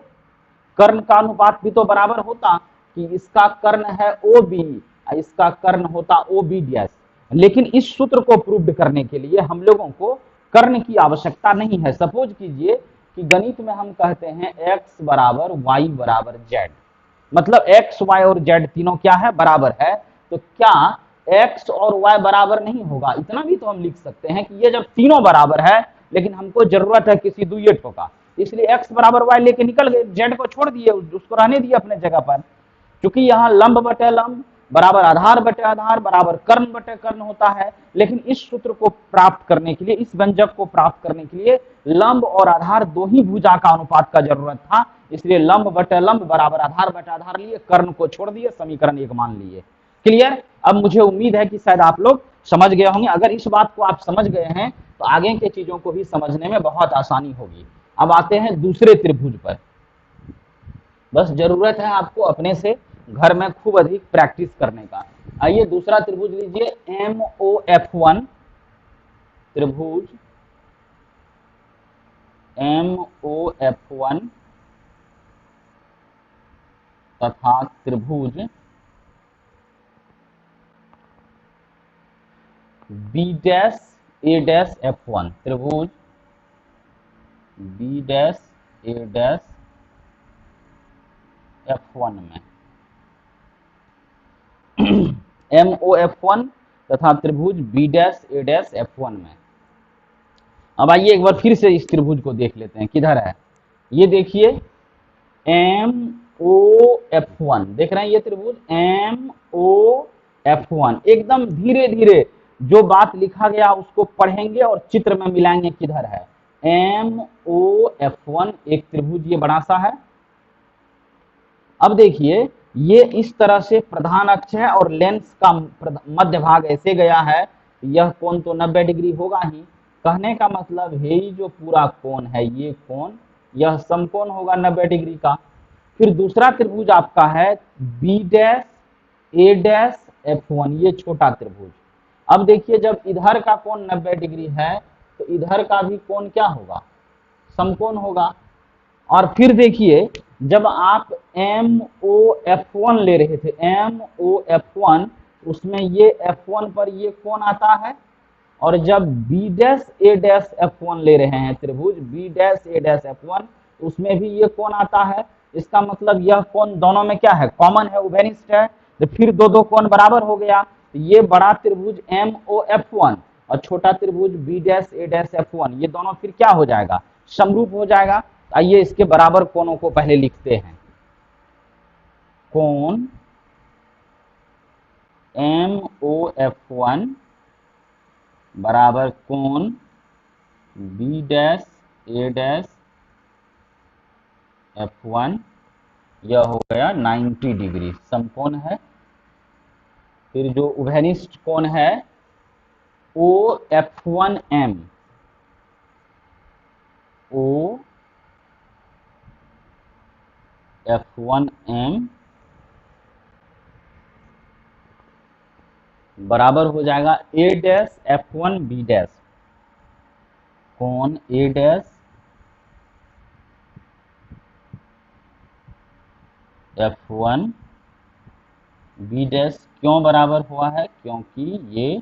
Speaker 1: कर्ण का अनुपात भी तो बराबर होता। कि इसका कर्ण है ओ बी, इसका कर्ण होता ओ बी डैश। लेकिन इस सूत्र को प्रूव करने के लिए हम लोगों को कर्ण की आवश्यकता नहीं है। सपोज कीजिए कि गणित में हम कहते हैं x बराबर y बराबर z, मतलब x y और z तीनों क्या है, बराबर है। तो क्या x और y बराबर नहीं होगा? इतना भी तो हम लिख सकते हैं कि ये जब तीनों बराबर है, लेकिन हमको जरूरत है किसी दुइयेठो का, इसलिए x बराबर y लेके निकल गए, z को छोड़ दिए, उसको रहने दिए अपने जगह पर। क्योंकि यहाँ लंब बटे लंब बराबर आधार बटे आधार बराबर कर्ण बटे कर्ण होता है। लेकिन इस सूत्र को प्राप्त करने के लिए, इस व्यंजक को प्राप्त करने के लिए लंब और आधार दो ही भुजा का अनुपात का जरूरत था, इसलिए लंब बटे लंब बराबर आधार बटे आधार लिए, कर्ण को छोड़ दिए, समीकरण 1 मान लिए। क्लियर? अब मुझे उम्मीद है कि शायद आप लोग समझ गए होंगे। अगर इस बात को आप समझ गए हैं तो आगे के चीजों को भी समझने में बहुत आसानी होगी। अब आते हैं दूसरे त्रिभुज पर। बस जरूरत है आपको अपने से घर में खूब अधिक प्रैक्टिस करने का। आइए दूसरा त्रिभुज लीजिए, MOF1 त्रिभुज, MOF1 तथा त्रिभुज B'(A')F1, त्रिभुज B'(A')F1 में MOF1 तथा त्रिभुज B'(A')F1 में। अब आइए एक बार फिर से इस त्रिभुज को देख लेते हैं, किधर है ये देखिए, MOF1 देख रहे हैं, ये त्रिभुज MOF1। एकदम धीरे धीरे जो बात लिखा गया उसको पढ़ेंगे और चित्र में मिलाएंगे, किधर है MOF1 एक त्रिभुज, ये बड़ा सा है। अब देखिए ये इस तरह से प्रधान अक्ष है और लेंस का मध्य भाग ऐसे गया है, यह कोण तो 90 डिग्री होगा ही। कहने का मतलब है ये जो पूरा कोण है, ये कोण, यह समकोण होगा 90 डिग्री का। फिर दूसरा त्रिभुज आपका है B'(A')F1, ये छोटा त्रिभुज। अब देखिए जब इधर का कोण 90 डिग्री है तो इधर का भी कोण क्या होगा, समकोण होगा। और फिर देखिए जब आप MOF1 ले रहे थे, MOF1, उसमें ये F1 पर ये कोण आता है, और जब B'(A')F1 ले रहे हैं त्रिभुज B'(A')F1, उसमें भी ये कोण आता है। इसका मतलब यह कोण दोनों में क्या है, कॉमन है, उभयनिष्ठ है। तो फिर दो दो कोण बराबर हो गया। ये बड़ा त्रिभुज MOF1 और छोटा त्रिभुज B'(A')F1, ये दोनों फिर क्या हो जाएगा, समरूप हो जाएगा। आइए इसके बराबर कोणों को पहले लिखते हैं। कोण MOF1 बराबर कोण B'(A')F1, यह हो गया 90 डिग्री, समकोण है। फिर जो उभयनिष्ठ कोण है OF1M, OF1M बराबर हो जाएगा A'(F1B'), कोण A'(F1B') क्यों बराबर हुआ है, क्योंकि ये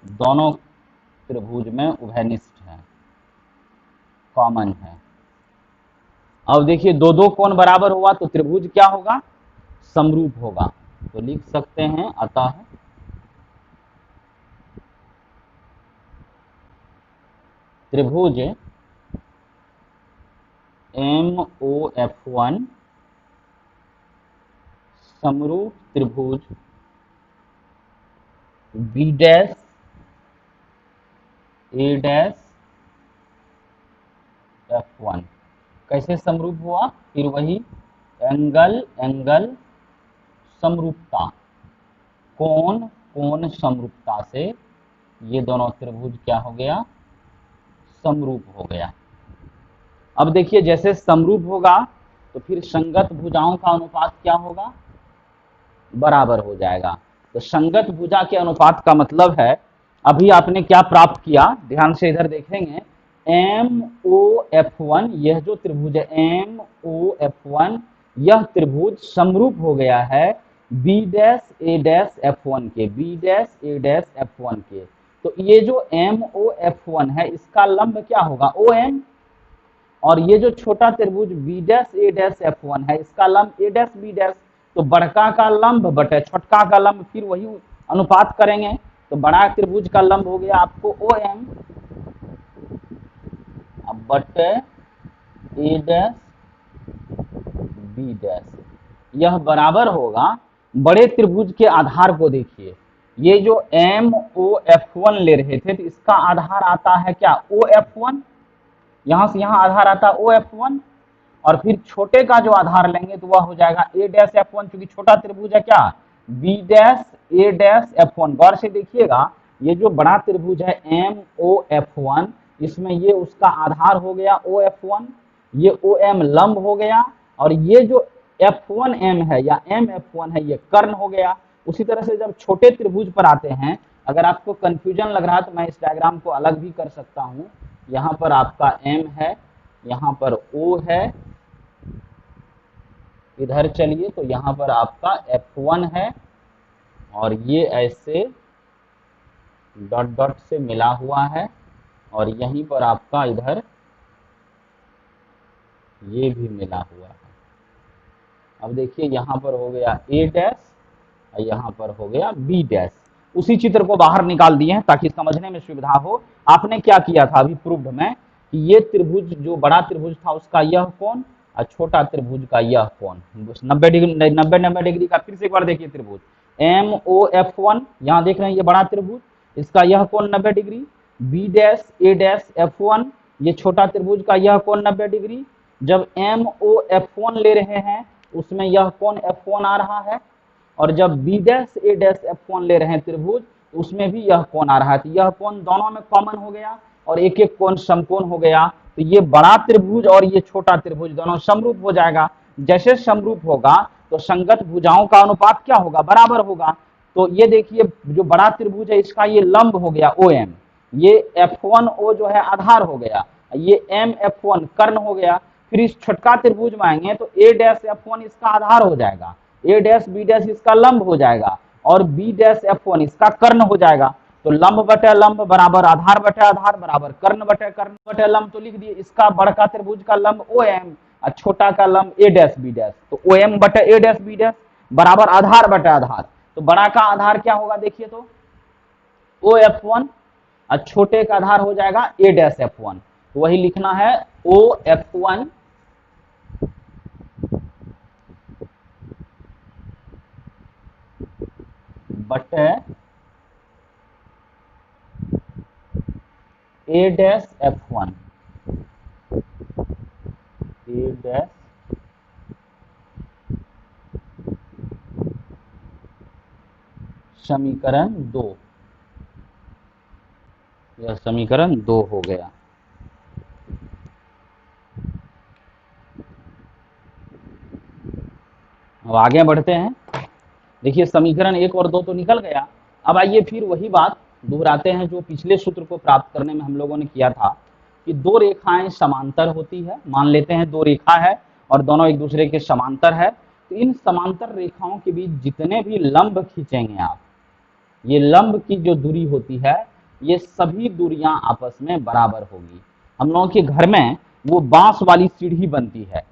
Speaker 1: दोनों त्रिभुज में उभयनिष्ठ है, कॉमन है। अब देखिए दो दो कोण बराबर हुआ तो त्रिभुज क्या होगा, समरूप होगा। तो लिख सकते हैं अतः त्रिभुज MOF1 समरूप त्रिभुज B'(A')F1 कैसे समरूप हुआ, फिर वही एंगल एंगल समरूपता, कोण कोण समरूपता से ये दोनों त्रिभुज क्या हो गया, समरूप हो गया। अब देखिए जैसे समरूप होगा तो फिर संगत भुजाओं का अनुपात क्या होगा, बराबर हो जाएगा। तो संगत भुजा के अनुपात का मतलब है, अभी आपने क्या प्राप्त किया, ध्यान से इधर देखेंगे, MOF1, यह जो त्रिभुज है MOF1, यह त्रिभुज समरूप हो गया है बी डैश ए डैश एफ वन के, बी डैश ए डैश एफ वन के। तो ये जो एम ओ एफ वन है इसका लंब क्या होगा, ओ एम, और ये जो छोटा त्रिभुज बी डैश ए डैश एफ वन है इसका लंब ए डैश बी डैश। तो बड़का का लंब बटे छोटका का लंब, फिर वही अनुपात करेंगे। तो बड़ा त्रिभुज का लंब हो गया आपको ओ एम बटे ए डैश बी डैश। यह बराबर होगा, बड़े त्रिभुज के आधार को देखिए, ये जो एम ओ एफ वन ले रहे थे तो इसका आधार आता है क्या, ओ एफ वन, यहां से यहां आधार आता है ओ एफ वन, और फिर छोटे का जो आधार लेंगे तो वह हो जाएगा ए डैश एफ वन, क्योंकि छोटा त्रिभुज है क्या, बी डैश ए डैश एफ वन। गौर से देखिएगा, ये जो बड़ा त्रिभुज है एम ओ एफ वन, इसमें ये उसका आधार हो गया ओ एफ वन, ये ओ एम लंब हो गया, और ये जो एफ वन एम है या एम एफ वन है ये कर्ण हो गया। उसी तरह से जब छोटे त्रिभुज पर आते हैं, अगर आपको कंफ्यूजन लग रहा है तो मैं इस डायग्राम को अलग भी कर सकता हूं। यहाँ पर आपका एम है, यहाँ पर ओ है, इधर चलिए तो यहाँ पर आपका F1 है, और ये ऐसे डॉट डॉट से मिला हुआ है, और यहीं पर आपका इधर ये भी मिला हुआ है। अब देखिए यहाँ पर हो गया ए डैश और यहाँ पर हो गया बी डैश। उसी चित्र को बाहर निकाल दिए हैं ताकि समझने में सुविधा हो। आपने क्या किया था अभी प्रूफ में कि ये त्रिभुज जो बड़ा त्रिभुज था उसका यह कोण और छोटा त्रिभुज का यह कोण 90 डिग्री, 90 डिग्री का। फिर से एक बार देखिए त्रिभुज एम ओ एफ वन, यहाँ देख रहे हैं ये बड़ा त्रिभुज, इसका यह कोण 90 डिग्री, बी डैश ए डैश एफ वन, ये छोटा त्रिभुज का यह कोण 90 डिग्री। जब एम ओ एफ वन ले रहे हैं उसमें यह कोण एफ वन आ रहा है, और जब बी डैश ए डैश एफ वन ले रहे हैं त्रिभुज उसमें भी यह कोण आ रहा है। तो यह कोण दोनों में कॉमन हो गया और एक एक कोण समकोण हो गया। तो ये बड़ा त्रिभुज और ये छोटा त्रिभुज दोनों समरूप हो जाएगा। जैसे समरूप होगा तो संगत भुजाओं का अनुपात क्या होगा, बराबर होगा। तो ये देखिए जो बड़ा त्रिभुज है इसका ये लंब हो गया ओ एम, ये एफ वन ओ जो है आधार हो गया, ये एम एफ वन कर्ण हो गया। फिर इस छोटका त्रिभुज में आएंगे तो ए डैश एफ वन इसका आधार हो जाएगा, ए डैश बी डैश इसका लंब हो जाएगा, और बी डैश एफ वन इसका कर्ण हो जाएगा। तो लंब बटे लंब बराबर आधार बटे आधार बराबर कर्ण बटे लंब। तो लिख दिए इसका बड़का त्रिभुज का लंब ओ एम और छोटा का लंब ए डैश बी डैश। तो ओ एम बटे ए डैश बी डैश बराबर आधार बटे आधार। तो बड़ा का आधार क्या होगा देखिए, तो ओ एफ वन और छोटे का आधार हो जाएगा ए डैश एफ वन। तो वही लिखना है ओ एफ वन बटे A dash F one, A dash समीकरण 2, यह समीकरण 2 हो गया। अब आगे बढ़ते हैं। देखिए समीकरण 1 और 2 तो निकल गया। अब आइए फिर वही बात दोहराते हैं जो पिछले सूत्र को प्राप्त करने में हम लोगों ने किया था कि दो रेखाएं समांतर होती है। मान लेते हैं दो रेखा है और दोनों एक दूसरे के समांतर है, तो इन समांतर रेखाओं के बीच जितने भी लंब खींचेंगे आप, ये लंब की जो दूरी होती है ये सभी दूरियां आपस में बराबर होगी। हम लोगों के घर में वो बांस वाली सीढ़ी बनती है,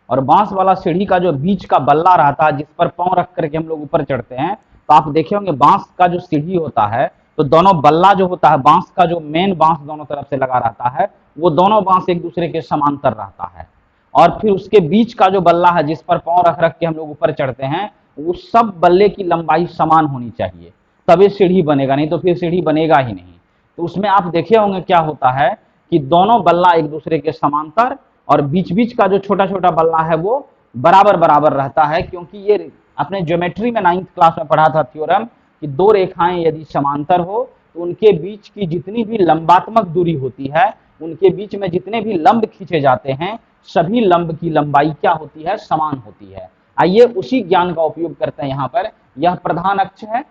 Speaker 1: और बांस वाला सीढ़ी का जो बीच का बल्ला रहता है जिस पर पांव रख करके हम लोग ऊपर चढ़ते हैं, तो आप देखे होंगे बांस का जो सीढ़ी होता है तो दोनों बल्ला जो होता है, बांस का जो मेन बांस दोनों तरफ से लगा रहता है, वो दोनों बांस एक दूसरे के समांतर रहता है। और फिर उसके बीच का जो बल्ला है जिस पर पांव रख रख के हम लोग ऊपर चढ़ते हैं, वो सब बल्ले की लंबाई समान होनी चाहिए, तभी सीढ़ी बनेगा, नहीं तो फिर सीढ़ी बनेगा ही नहीं। तो उसमें आप देखे होंगे क्या होता है कि दोनों बल्ला एक दूसरे के समांतर, और बीच बीच का जो छोटा छोटा बल्ला है वो बराबर बराबर रहता है, क्योंकि ये अपने ज्योमेट्री में 9th क्लास में पढ़ा था थ्योरम कि दो रेखाएं यदि समांतर हो तो उनके बीच की जितनी भी लंबात्मक दूरी होती है, उनके बीच में जितने भी लंब खींचे जाते हैं, सभी लंब की लंबाई क्या होती है, समान होती है। आइए उसी ज्ञान का उपयोग करते हैं। यहाँ पर यह प्रधान अक्ष है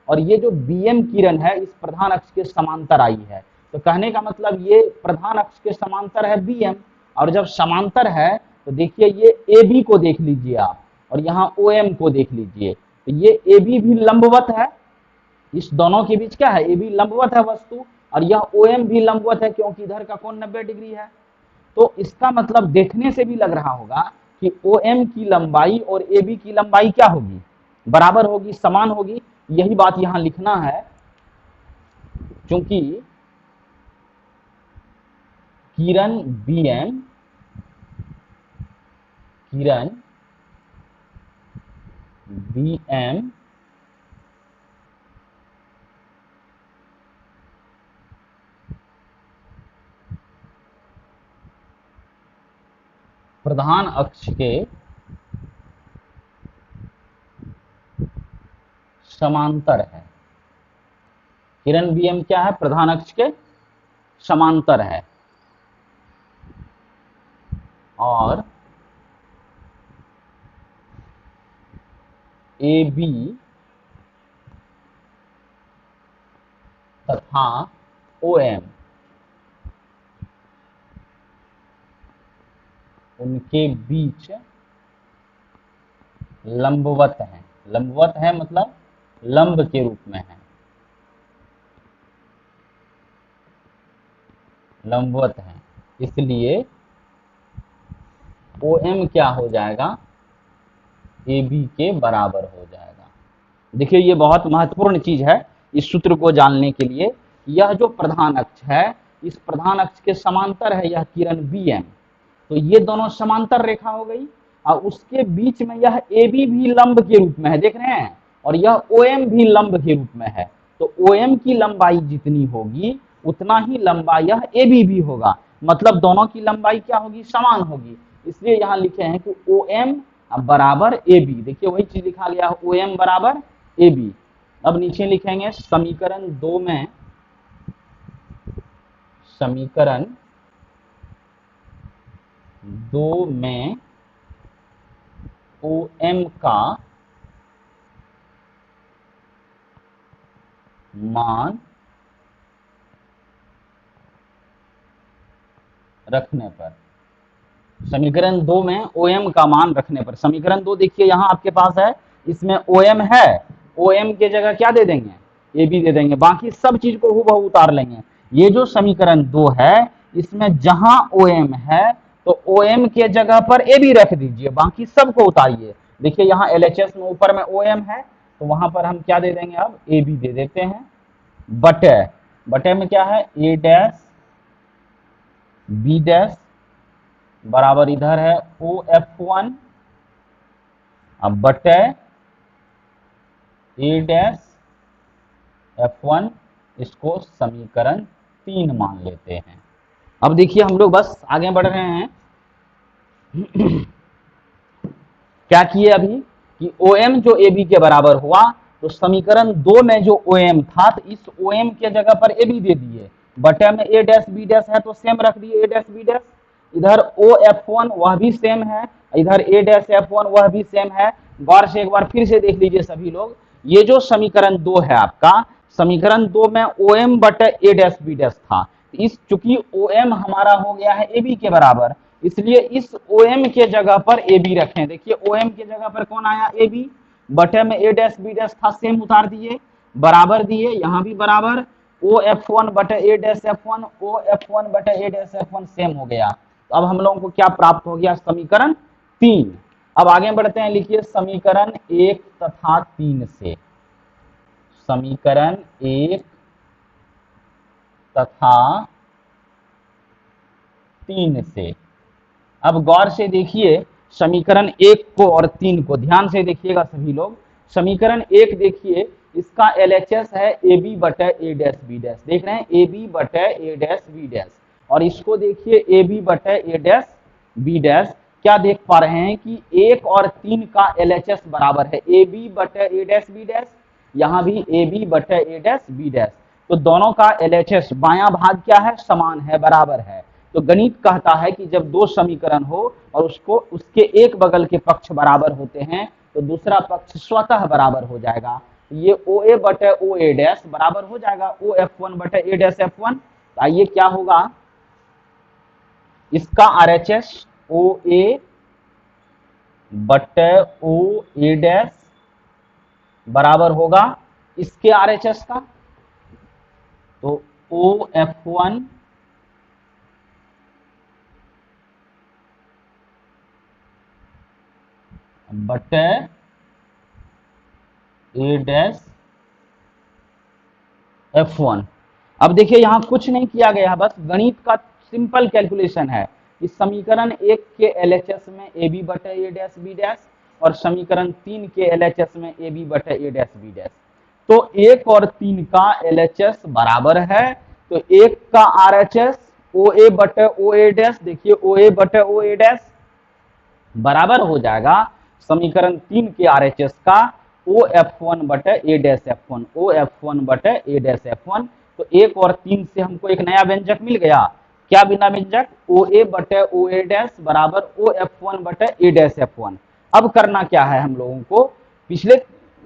Speaker 1: और ये जो बीएम किरण है इस प्रधान अक्ष के समांतर आई है, तो कहने का मतलब ये प्रधान अक्ष के समांतर है बीएम, और जब समांतर है तो देखिए ये ए बी को देख लीजिए आप, और यहाँ ओ एम को देख लीजिए, तो ये ए बी भी लंबवत है, इस दोनों के बीच क्या है, ए बी लंबवत है वस्तु, और यह ओ एम भी लंबवत है क्योंकि इधर का कोण 90 डिग्री है। तो इसका मतलब देखने से भी लग रहा होगा कि ओ एम की लंबाई और ए बी की लंबाई क्या होगी, बराबर होगी, समान होगी। यही बात यहां लिखना है, क्योंकि किरण बी एम, किरण बी एम प्रधान अक्ष के समांतर है। किरण बी एम क्या है, प्रधान अक्ष के समांतर है, और ए बी तथा ओ एम उनके बीच लंबवत है। लंबवत है मतलब लंब के रूप में है, लंबवत है, इसलिए ओ एम क्या हो जाएगा, ए बी के बराबर हो जाएगा। देखिए ये बहुत महत्वपूर्ण चीज है इस सूत्र को जानने के लिए। यह जो प्रधान अक्ष है, इस प्रधान अक्ष के समांतर है यह किरण बी एम, तो ये दोनों समांतर रेखा हो गई, और उसके बीच में यह ए बी भी लंब के रूप में है, देख रहे हैं, और यह ओ एम भी लंब के रूप में है। तो ओ एम की लंबाई जितनी होगी उतना ही लंबा यह ए बी भी होगा, मतलब दोनों की लंबाई क्या होगी, समान होगी। इसलिए यहां लिखे हैं कि ओ एम बराबर ए बी, देखिए वही चीज लिखा गया है, ओ एम बराबर ए बी। अब नीचे लिखेंगे समीकरण 2 में, समीकरण 2 में ओ एम का मान रखने पर, समीकरण 2 में ओ एम का मान रखने पर, समीकरण 2 देखिए यहां आपके पास है, इसमें ओ एम है, ओ एम के जगह क्या दे देंगे, ए बी दे देंगे, बाकी सब चीज को हूबहू उतार लेंगे। ये जो समीकरण 2 है इसमें जहां ओ एम है तो ओ एम के जगह पर ए बी रख दीजिए, बाकी सबको उतारिए। देखिए यहाँ एल एच एस में ऊपर में ओ एम है, तो वहां पर हम क्या दे देंगे, अब ए बी दे देते हैं, बटे, बटे में क्या है, ए डैश बी डैश बराबर इधर है ओ एफ वन, अब बटे ए डैश एफ वन, इसको समीकरण 3 मान लेते हैं। अब देखिए हम लोग बस आगे बढ़ रहे हैं। क्या किए अभी कि ओ एम जो ए बी के बराबर हुआ, तो समीकरण 2 में जो ओ एम था तो इस ओ एम के जगह पर ए बी दे दिए, बटे में ए डैश बी डैश है तो सेम रख दिए ए डैश बी डैश, इधर ओ एफ वन वह भी सेम है, इधर ए डैश एफ वन वह भी सेम है। गौर से एक बार फिर से देख लीजिए सभी लोग, ये जो समीकरण 2 है आपका, समीकरण 2 में ओ एम बटे ए डैश बी डैश था, इस चूंकि ओ एम हमारा हो गया है ए बी के बराबर, इसलिए इस ओ एम के जगह पर ए बी रखें। देखिए ओ एम के जगह पर कौन आया, ए बी, बटे में ए डैश बी डैश था सेम उतार दिए, बराबर दिए, यहाँ भी बराबर, ओ एफ वन बटे A dash F one, O F one बटे A dash F one same हो गया। तो अब हम लोगों को क्या प्राप्त हो गया, समीकरण 3। अब आगे बढ़ते हैं, लिखिए समीकरण 1 तथा 3 से, समीकरण 1 तथा 3 से। अब गौर से देखिए समीकरण 1 को और 3 को ध्यान से देखिएगा सभी लोग। समीकरण 1 देखिए, इसका एलएचएस है ए बी बटे ए डैश बी डैश, देख रहे हैं ए बी बटे ए डैश बी डैश, और इसको देखिए ए बी बटे ए डैश बी डैश। क्या देख पा रहे हैं कि 1 और 3 का एलएचएस बराबर है ए बी बटे ए डैश बी डैश, यहाँ भी ए बी बटे ए डैश बी डैश, तो दोनों का एलएचएस बायां भाग क्या है, समान है, बराबर है। तो गणित कहता है कि जब दो समीकरण हो और उसको उसके एक बगल के पक्ष बराबर होते हैं तो दूसरा पक्ष स्वतः बराबर हो जाएगा। ये ओ ए बटे ओ ए डैश बराबर हो जाएगा ओ एफ वन बटे ए डैश एफ वन। आइए क्या होगा, इसका आरएचएस ओ ए बटे ओ ए डैश बराबर होगा इसके आरएचएस का। तो ओ एफ वन बटे ए डैश F1। अब देखिए यहां कुछ नहीं किया गया, बस गणित का सिंपल कैलकुलेशन है। इस समीकरण 1 के एलएचएस में ए बी बटे ए डैश बी डैश और समीकरण 3 के एलएचएस में ए बी बटे ए डैश बी डैश। तो 1 और 3 का एलएचएस बराबर है, तो 1 का आरएचएस ओ ए बटे ओ ए डैश, देखिए ओ ए बटे ओ ए डैश बराबर हो जाएगा समीकरण 3 के आरएचएस का ओ एफ वन बटे A dash F one, O F one बटे ए डैश एफ वन। तो 1 और 3 से हमको एक नया व्यंजक मिल गया, क्या बिना व्यंजक, ओ ए बटे ओ ए डैश बराबर ओ एफ वन बटे ए डैश एफ वन। अब करना क्या है हम लोगों को, पिछले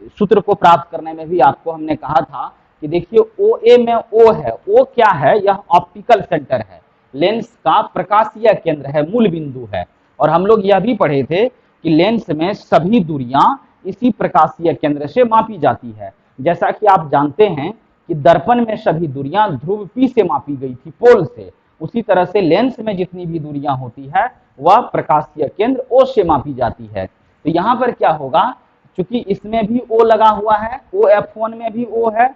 Speaker 1: सूत्र को प्राप्त करने में भी आपको हमने कहा था कि देखिए ओ ए में ओ है, ओ क्या है, यह ऑप्टिकल सेंटर है, लेंस का प्रकाशीय केंद्र है, मूल बिंदु है। और हम लोग यह भी पढ़े थे कि लेंस में सभी दूरियां इसी प्रकाशीय केंद्र से मापी जाती है। जैसा कि आप जानते हैं कि दर्पण में सभी दूरियां ध्रुव P से मापी गई थी, पोल से, उसी तरह से लेंस में जितनी भी दूरियां होती है वह प्रकाशीय केंद्र O से मापी जाती है। तो यहाँ पर क्या होगा, क्योंकि इसमें भी O लगा हुआ है, ओ एफ वन में भी O है,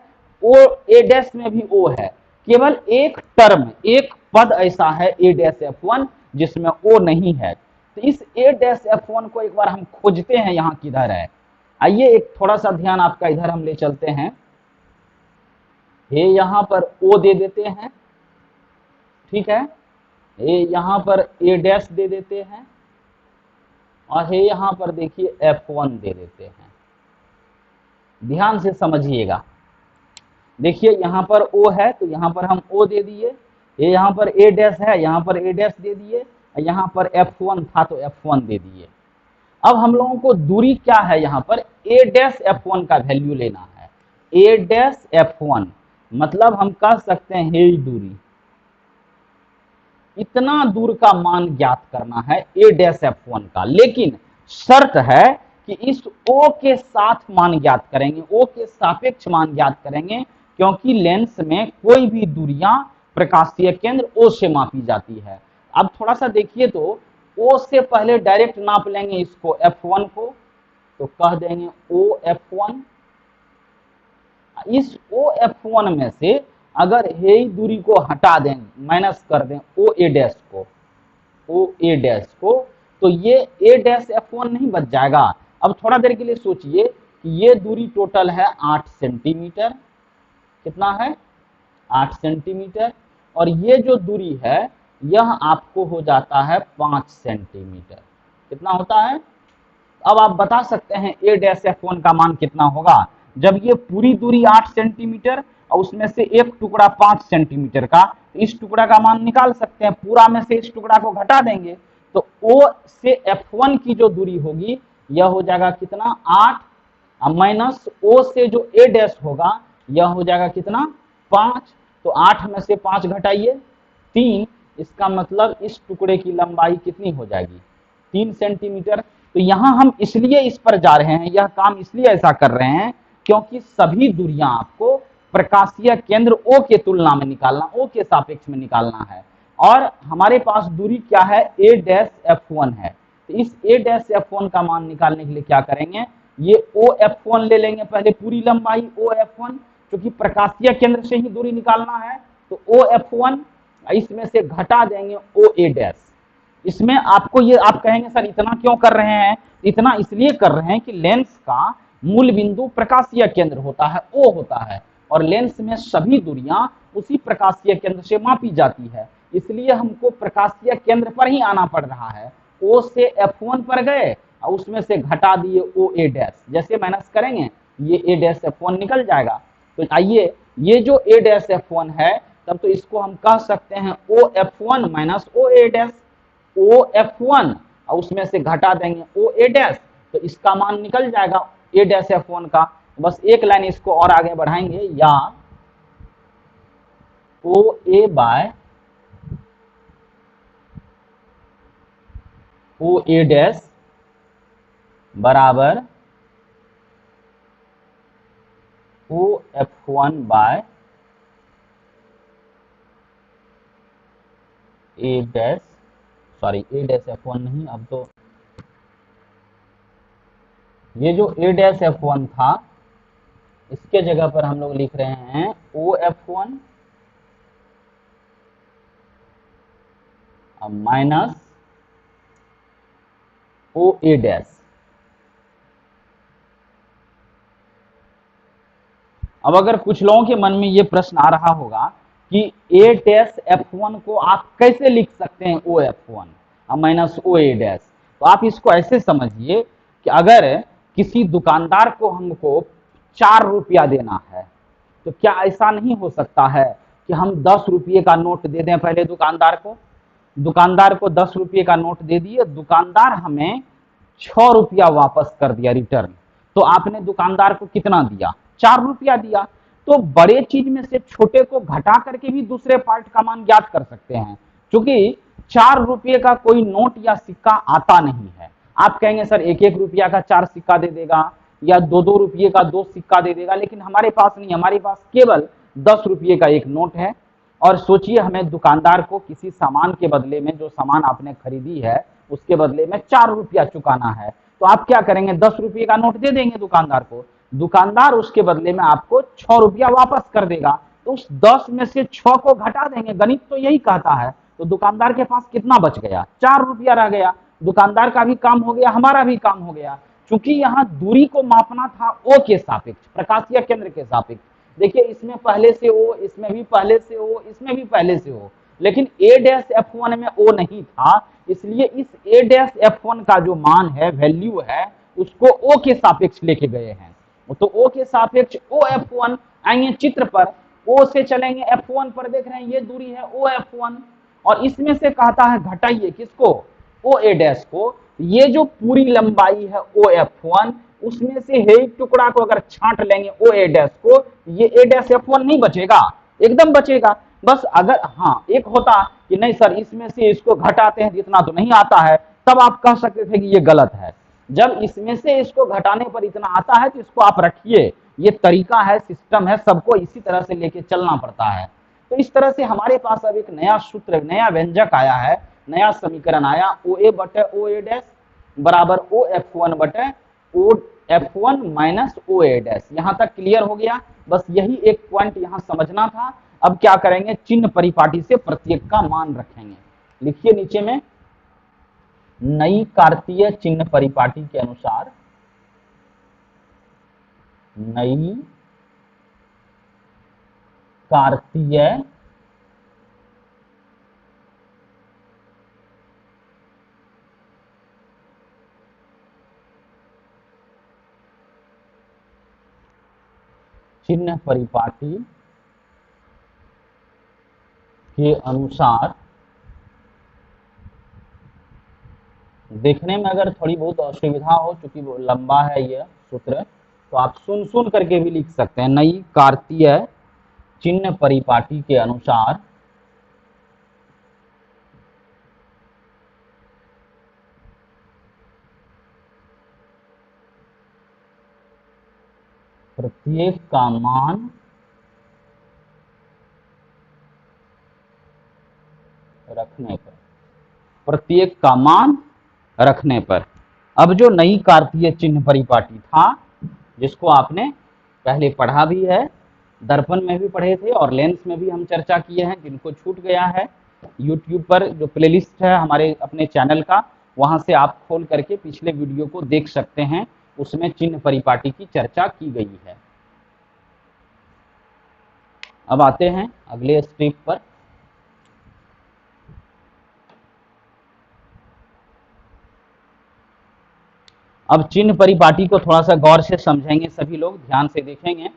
Speaker 1: ओ ए डैश में भी O है, केवल एक टर्म, एक पद ऐसा है ए डैश एफ वन जिसमें O नहीं है। तो इस ए डैश एफ वन को एक बार हम खोजते हैं, यहाँ किधर है। आइए एक थोड़ा सा ध्यान आपका इधर हम ले चलते हैं, ये यहाँ पर O दे देते हैं, ठीक है, ये यहाँ पर ए डैश दे देते हैं और ये यहाँ पर देखिए F1 दे देते हैं। ध्यान से समझिएगा, देखिए यहाँ पर O है तो यहाँ पर हम O दे दिए, ये यहाँ पर ए डैश है, यहाँ पर ए डैश दे दिए, यहाँ पर F1 था तो F1 दे दिए। अब हम लोगों को दूरी क्या है, यहाँ पर ए डैश F1 का वैल्यू लेना है, ए डैश F1 मतलब हम कह सकते हैं ये दूरी, इतना दूर का मान ज्ञात करना है ए डैश F1 का। लेकिन शर्त है कि इस O के साथ मान ज्ञात करेंगे, O के सापेक्ष मान ज्ञात करेंगे, क्योंकि लेंस में कोई भी दूरियां प्रकाशीय केंद्र O से मापी जाती है। अब थोड़ा सा देखिए तो O से पहले डायरेक्ट नाप लेंगे इसको F1 को, तो कह देंगे O F1। इस O F1 में से अगर ये दूरी को हटा दें, माइनस कर दें ओ ए डैश को, ओ ए डैश को, तो ये ए डैश F1 नहीं बच जाएगा। अब थोड़ा देर के लिए सोचिए कि ये दूरी टोटल है 8 सेंटीमीटर, कितना है 8 सेंटीमीटर, और ये जो दूरी है यह आपको हो जाता है 5 सेंटीमीटर, कितना होता है। अब आप बता सकते हैं ए डैश F1 का मान कितना होगा, जब ये पूरी दूरी 8 सेंटीमीटर और उसमें से एक टुकड़ा 5 सेंटीमीटर का, इस टुकड़ा का मान निकाल सकते हैं, पूरा में से इस टुकड़ा को घटा देंगे तो O से F1 की जो दूरी होगी यह हो जाएगा कितना 8, माइनस O से जो ए डैश होगा यह हो जाएगा कितना 5। तो 8 में से 5 घटाइए 3, इसका मतलब इस टुकड़े की लंबाई कितनी हो जाएगी 3 सेंटीमीटर। तो यहां हम इसलिए इस पर जा रहे हैं, यह काम इसलिए ऐसा कर रहे हैं क्योंकि सभी दूरियां आपको प्रकाशीय केंद्र O के तुलना में निकालना, O के सापेक्ष में निकालना है। और हमारे पास दूरी क्या है ए डैश F1 है, तो इस ए डैश F1 का मान निकालने के लिए क्या करेंगे, ये O F1 ले लेंगे पहले पूरी लंबाई O F1, क्योंकि प्रकाशीय केंद्र से ही दूरी निकालना है, तो O F1 इसमें से घटा देंगे O A डैश। इसमें आपको ये आप कहेंगे सर इतना क्यों कर रहे हैं, इतना इसलिए कर रहे हैं कि लेंस का मूल बिंदु प्रकाशीय केंद्र होता है, O होता है, और लेंस में सभी दूरियां उसी प्रकाशीय केंद्र से मापी जाती है, इसलिए हमको प्रकाशीय केंद्र पर ही आना पड़ रहा है। O से F1 पर गए और उसमें से घटा दिए O A डैश, जैसे माइनस करेंगे ये A डैश F1 निकल जाएगा। तो आइए ये जो A डैश F1 है तब तो इसको हम कह सकते हैं O F1 minus O A dash, O F1 और उसमें से घटा देंगे O A डैश, तो इसका मान निकल जाएगा A डैश F1 का। बस एक लाइन इसको और आगे बढ़ाएंगे, या O A by O A dash बराबर O F one by A dash, sorry A dash F one नहीं, अब तो ये जो ए डैश एफ वन था इसके जगह पर हम लोग लिख रहे हैं ओ एफ वन माइनस ओ ए डैश। अब अगर कुछ लोगों के मन में ये प्रश्न आ रहा होगा कि ए डैश एफ वन को आप कैसे लिख सकते हैं ओ एफ वन माइनस ओ ए डैश, तो आप इसको ऐसे समझिए कि अगर किसी दुकानदार को हमको 4 रुपया देना है तो क्या ऐसा नहीं हो सकता है कि हम 10 रुपये का नोट दे दें पहले दुकानदार को 10 रुपये का नोट दे दिए, दुकानदार हमें 6 रुपया वापस कर दिया रिटर्न, तो आपने दुकानदार को कितना दिया, 4 रुपया दिया। तो बड़े चीज में से छोटे को घटा करके भी दूसरे पार्ट का मान ज्ञात कर सकते हैं, क्योंकि 4 रुपये का कोई नोट या सिक्का आता नहीं है। आप कहेंगे सर 1-1 रुपया का 4 सिक्का दे देगा या 2-2 रुपये का 2 सिक्का दे देगा, लेकिन हमारे पास नहीं, हमारे पास केवल 10 रुपये का एक नोट है। और सोचिए हमें दुकानदार को किसी सामान के बदले में, जो सामान आपने खरीदी है उसके बदले में 4 रुपया चुकाना है, तो आप क्या करेंगे, 10 रुपये का नोट दे देंगे दुकानदार को, दुकानदार उसके बदले में आपको 6 रुपया वापस कर देगा, तो उस 10 में से 6 को घटा देंगे, गणित तो यही कहता है। तो दुकानदार के पास कितना बच गया, 4 रुपया रह गया, दुकानदार का भी काम हो गया, हमारा भी काम हो गया। क्योंकि यहाँ दूरी को मापना था ओ के सापेक्ष, प्रकाशीय केंद्र के सापेक्ष। देखिए इसमें पहले से ओ, इसमें भी पहले से ओ, इसमें भी पहले से ओ, लेकिन ए डैश एफ वन में ओ नहीं था, इसलिए इस ए डैश एफ वन का जो मान है, वैल्यू है, उसको ओ के सापेक्ष लेके गए हैं। तो ओ के सापेक्ष ओ एफ वन आएंगे चित्र पर, ओ से चलेंगे एफ वन पर, देख रहे हैं ये दूरी है ओ एफ वन, और इसमें से कहता है घटाइए किसको, ओ ए डैश को। ये जो पूरी लंबाई है ओ एफ वन, उसमें से एक टुकड़ा को अगर छांट लेंगे ओ ए डैश को, ये ए डैश एफ वन नहीं बचेगा, एकदम बचेगा। बस अगर हाँ एक होता कि नहीं सर इसमें से इसको घटाते हैं इतना तो नहीं आता है, तब आप कह सकते थे कि ये गलत है। जब इसमें से इसको घटाने पर इतना आता है तो इसको आप रखिए, ये तरीका है, सिस्टम है, सबको इसी तरह से लेके चलना पड़ता है। तो इस तरह से हमारे पास अब एक नया सूत्र, नया व्यंजक आया है, नया समीकरण आया, ओ ए बटे ओ ए डैश बराबर ओ एफ वन बटे ओ एफ वन माइनस ओ ए डैश। यहां तक क्लियर हो गया, बस यही एक पॉइंट यहां समझना था। अब क्या करेंगे, चिन्ह परिपाटी से प्रत्येक का मान रखेंगे। लिखिए नीचे में, नई कार्तीय चिन्ह परिपाटी के अनुसार, नई कार्तीय चिन्ह परिपाटी के अनुसार, देखने में अगर थोड़ी बहुत असुविधा हो, चूंकि वो लंबा है यह सूत्र, तो आप सुन सुन करके भी लिख सकते हैं। नई कार्तीय चिन्ह परिपाटी के अनुसार प्रत्येक का मान रखने पर, प्रत्येक का मान रखने पर। अब जो नई कार्तीय चिन्ह परिपाटी था, जिसको आपने पहले पढ़ा भी है, दर्पण में भी पढ़े थे और लेंस में भी हम चर्चा किए हैं, जिनको छूट गया है YouTube पर जो प्लेलिस्ट है हमारे अपने चैनल का, वहां से आप खोल करके पिछले वीडियो को देख सकते हैं, उसमें चिन्ह परिपाटी की चर्चा की गई है। अब आते हैं अगले स्टेप पर। अब चिन्ह परिपाटी को थोड़ा सा गौर से समझेंगे, सभी लोग ध्यान से देखेंगे।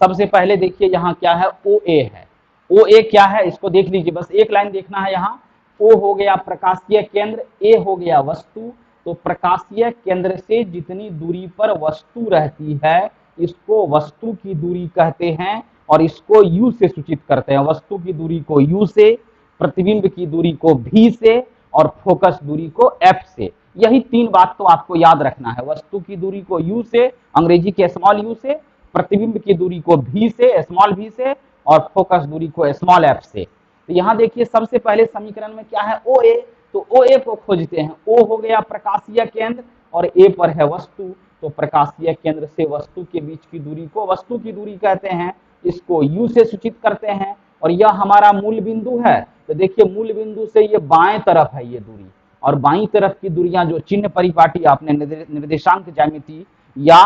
Speaker 1: सबसे पहले देखिए यहाँ क्या है, ओ ए है। ओ ए क्या है इसको देख लीजिए, बस एक लाइन देखना है। यहाँ ओ हो गया प्रकाशीय केंद्र, ए हो गया वस्तु। तो प्रकाशीय केंद्र से जितनी दूरी पर वस्तु रहती है, इसको वस्तु की दूरी कहते हैं और इसको यू से सूचित करते हैं। वस्तु की दूरी को यू से, प्रतिबिंब की दूरी को भी से और फोकस दूरी को एफ से। यही तीन बात तो आपको याद रखना है। वस्तु की दूरी को u से, अंग्रेजी के स्मॉल u से, प्रतिबिंब की दूरी को v से, स्मॉल v से, और फोकस दूरी को स्मॉल f से। तो यहाँ देखिए सबसे पहले समीकरण में क्या है, OA, तो OA को खोजते हैं। O हो गया प्रकाशीय केंद्र और A पर है वस्तु, तो प्रकाशीय केंद्र से वस्तु के बीच की दूरी को वस्तु की दूरी कहते हैं, इसको U से सूचित करते हैं। और यह हमारा मूल बिंदु है, तो देखिए मूल बिंदु से ये बाएं तरफ है ये दूरी, और बाईं तरफ की दूरियां जो चिन्ह परिपाटी आपने निर्देशांक ज्यामिति या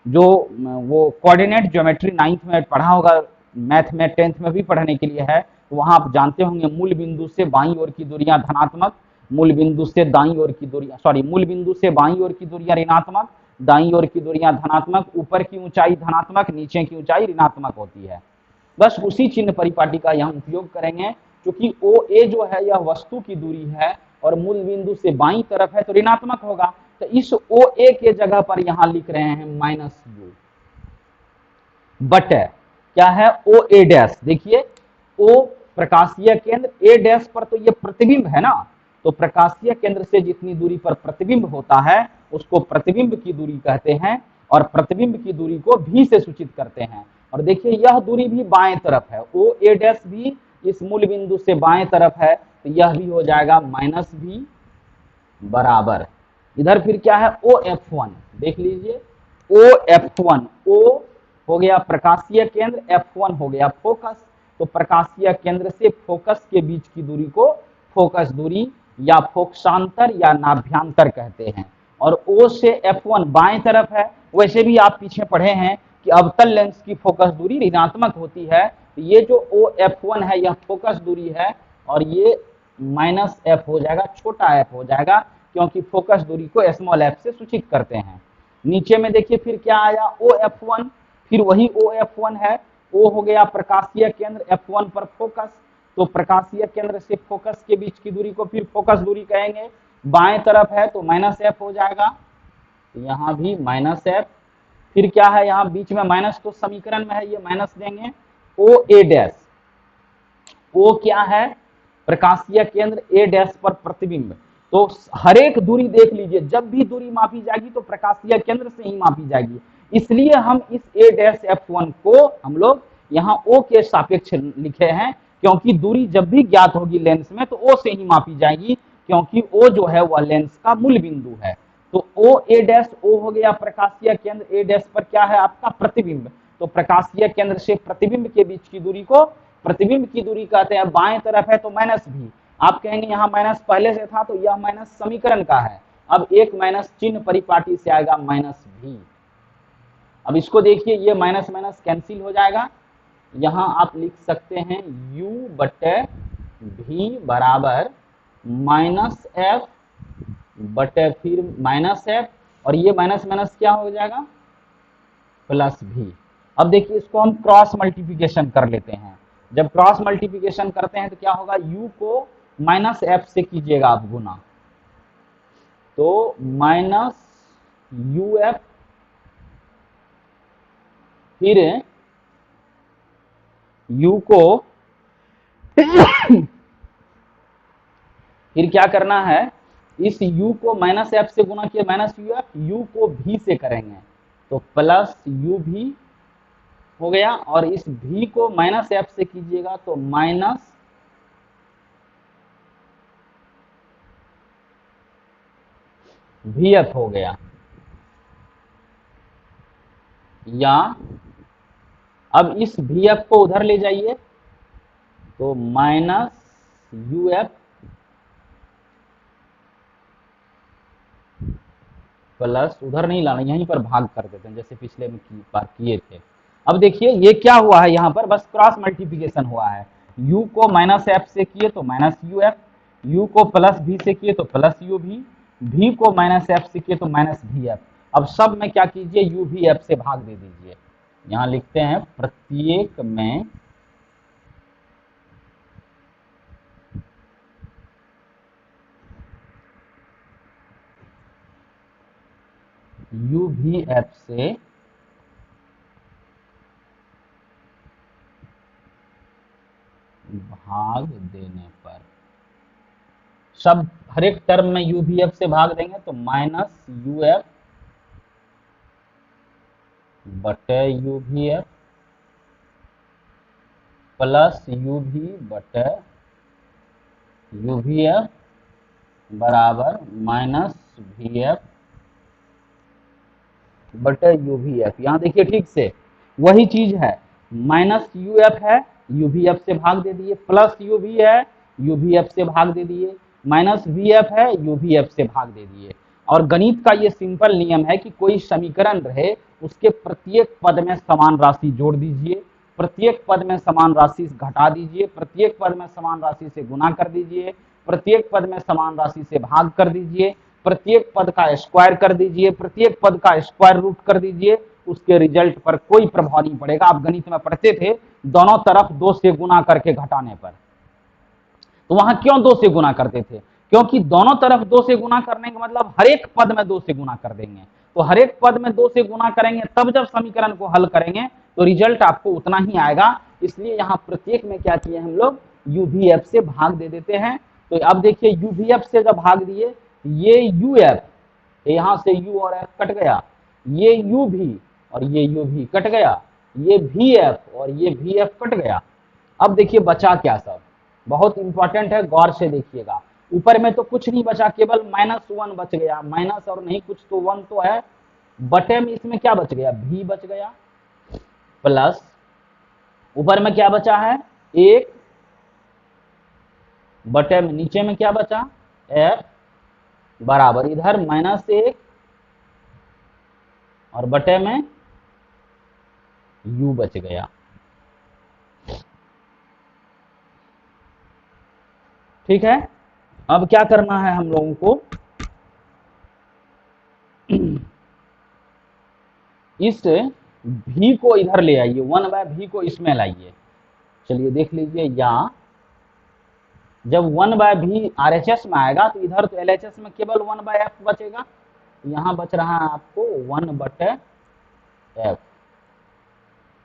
Speaker 1: जो वो कोऑर्डिनेट ज्योमेट्री 9th में पढ़ा होगा, मैथ में 10th में भी पढ़ने के लिए है, तो वहां आप जानते होंगे मूल बिंदु से बाईं ओर की दूरियां धनात्मक, मूल बिंदु से दाईं ओर की दूरियां मूल बिंदु से बाईं ओर की दूरियां ऋणात्मक, दाईं ओर की दूरियां धनात्मक, ऊपर की ऊंचाई धनात्मक, नीचे की ऊंचाई ऋणात्मक होती है। बस उसी चिन्ह परिपाटी का यहाँ उपयोग करेंगे, क्योंकि OA जो है यह वस्तु की दूरी है और मूल बिंदु से बाईं तरफ है तो ऋणात्मक होगा, तो इस OA के जगह पर यहाँ लिख रहे हैं -u बट क्या है OA डैश। देखिए O प्रकाशीय केंद्र, A डैश पर तो ये प्रतिबिंब है ना, तो प्रकाशीय केंद्र से जितनी दूरी पर प्रतिबिंब होता है उसको प्रतिबिंब की दूरी कहते हैं, और प्रतिबिंब की दूरी को v से सूचित करते हैं। और देखिए यह दूरी भी बाएं तरफ है, OA डैश भी इस मूल बिंदु से बाएं तरफ है, तो यह भी हो जाएगा -v बराबर, इधर फिर क्या है OF1, देख लीजिए OF1, O हो गया प्रकाशीय केंद्र, F1 हो गया फोकस, तो प्रकाशीय केंद्र से फोकस के बीच की दूरी को फोकस दूरी या फोकसांतर या नाभ्यांतर कहते हैं। और O से F1 बाएं तरफ है, वैसे भी आप पीछे पढ़े हैं कि अवतल लेंस की फोकस दूरी ऋणात्मक होती है, तो ये जो OF1 है यह फोकस दूरी है, और ये -f हो जाएगा, छोटा f हो जाएगा, क्योंकि फोकस दूरी को स्मॉल f से सूचित करते हैं। नीचे में देखिए फिर क्या आया OF1, फिर वही OF1 है, O हो गया प्रकाशीय केंद्र, F1 पर फोकस, तो प्रकाशीय केंद्र से फोकस के बीच की दूरी को फिर फोकस दूरी कहेंगे, बाएं तरफ है तो -f हो जाएगा, तो यहाँ भी -f। फिर क्या है यहाँ बीच में माइनस, तो समीकरण में है ये माइनस देंगे, OA डैश, O क्या है प्रकाशीय केंद्र, A डैश पर प्रतिबिंब, तो हर एक दूरी देख लीजिए, जब भी दूरी मापी जाएगी तो प्रकाशीय केंद्र से ही मापी जाएगी, इसलिए हम इस A डैश F1 को हम लोग यहाँ O के सापेक्ष लिखे हैं, क्योंकि दूरी जब भी ज्ञात होगी लेंस में तो O से ही मापी जाएगी, क्योंकि O जो है वह लेंस का मूल बिंदु है। तो OA डैश, O हो गया प्रकाशीय केंद्र, A डैश पर क्या है आपका प्रतिबिंब, तो प्रकाशीय केंद्र से प्रतिबिंब के बीच की दूरी को प्रतिबिंब की दूरी कहते हैं, बाएं तरफ है तो -v, आप कहेंगे यहाँ माइनस पहले से था, तो यह माइनस समीकरण का है, अब एक माइनस चिन्ह परिपाटी से आएगा -v। अब इसको देखिए ये माइनस माइनस कैंसिल हो जाएगा, यहाँ आप लिख सकते हैं u बटे v बराबर -f बटे फिर -f, और ये माइनस माइनस क्या हो जाएगा +v। अब देखिए इसको हम क्रॉस मल्टीप्लिकेशन कर लेते हैं, जब क्रॉस मल्टीप्लिकेशन करते हैं तो क्या होगा, u को -f से कीजिएगा आप गुना, तो -uf, फिर u को फिर क्या करना है, इस u को -f से गुना किया -uf, u को v से करेंगे तो +uv हो गया, और इस v को -f से कीजिएगा तो -vf हो गया, या अब इस vf को उधर ले जाइए तो -uf प्लस, उधर नहीं लाना, यहीं पर भाग कर देते हैं जैसे पिछले में बार किए थे। अब देखिए ये क्या हुआ है, यहाँ पर बस क्रॉस मल्टीप्लिकेशन हुआ है, u को -f से किए तो -uf, u को +v से किए तो +uv, v को -f से किए तो -vf। अब सब में क्या कीजिए uv f से भाग दे दीजिए, यहाँ लिखते हैं प्रत्येक में uvf से भाग देने पर, सब हर एक टर्म में यू भी एफ से भाग देंगे तो माइनस यू एफ बटे यू भी एफ प्लस यू भी बटे यू भी एफ बराबर माइनस वी एफ बटे यू भी एफ। यहाँ देखिए ठीक से वही चीज है, माइनस यू एफ है यू भी एफ से भाग दे दिए, प्लस यू भी है यू भी एफ से भाग दे दिए, माइनस वी एफ है यू भी एफ से भाग दे दिए। और गणित का ये सिंपल नियम है कि कोई समीकरण रहे उसके प्रत्येक पद में समान राशि जोड़ दीजिए, प्रत्येक पद में समान राशि घटा दीजिए, प्रत्येक पद में समान राशि से गुना कर दीजिए, प्रत्येक पद में समान राशि से भाग कर दीजिए, प्रत्येक पद का स्क्वायर कर दीजिए, प्रत्येक पद का स्क्वायर रूट कर दीजिए, उसके रिजल्ट पर कोई प्रभाव नहीं पड़ेगा। आप गणित में पढ़ते थे दोनों तरफ 2 से गुना करके घटाने पर, तो वहां क्यों 2 से गुना करते थे? क्योंकि दोनों तरफ 2 से गुना करने का मतलब हर एक पद में 2 से गुना कर देंगे, तो हर एक पद में 2 से गुना करेंगे तब जब समीकरण को हल करेंगे तो रिजल्ट आपको उतना ही आएगा। इसलिए यहाँ प्रत्येक में क्या किए हम लोग यू भी एफ से भाग दे देते हैं। तो अब देखिए यू भी एफ से जब भाग दिए, ये यू एफ, यहां से यू और एफ कट गया, ये यू भी और ये यू भी कट गया, ये भी एफ और ये भी एफ कट गया। अब देखिए बचा क्या सब, बहुत इंपॉर्टेंट है, गौर से देखिएगा। ऊपर में तो कुछ नहीं बचा, केवल -1 बच गया, माइनस और नहीं कुछ तो 1 तो है, बटे में इसमें क्या बच गया, भी बच गया, प्लस ऊपर में क्या बचा है 1, बटे में नीचे में क्या बचा एफ बराबर इधर -1 और बटे में यू बच गया। ठीक है, अब क्या करना है हम लोगों को, इस भी को इधर ले आइए, 1/v को इसमें लाइए। चलिए देख लीजिए, यहाँ जब 1/v RHS में आएगा तो इधर तो LHS में केवल 1/f बचेगा, यहाँ बच रहा है आपको 1/f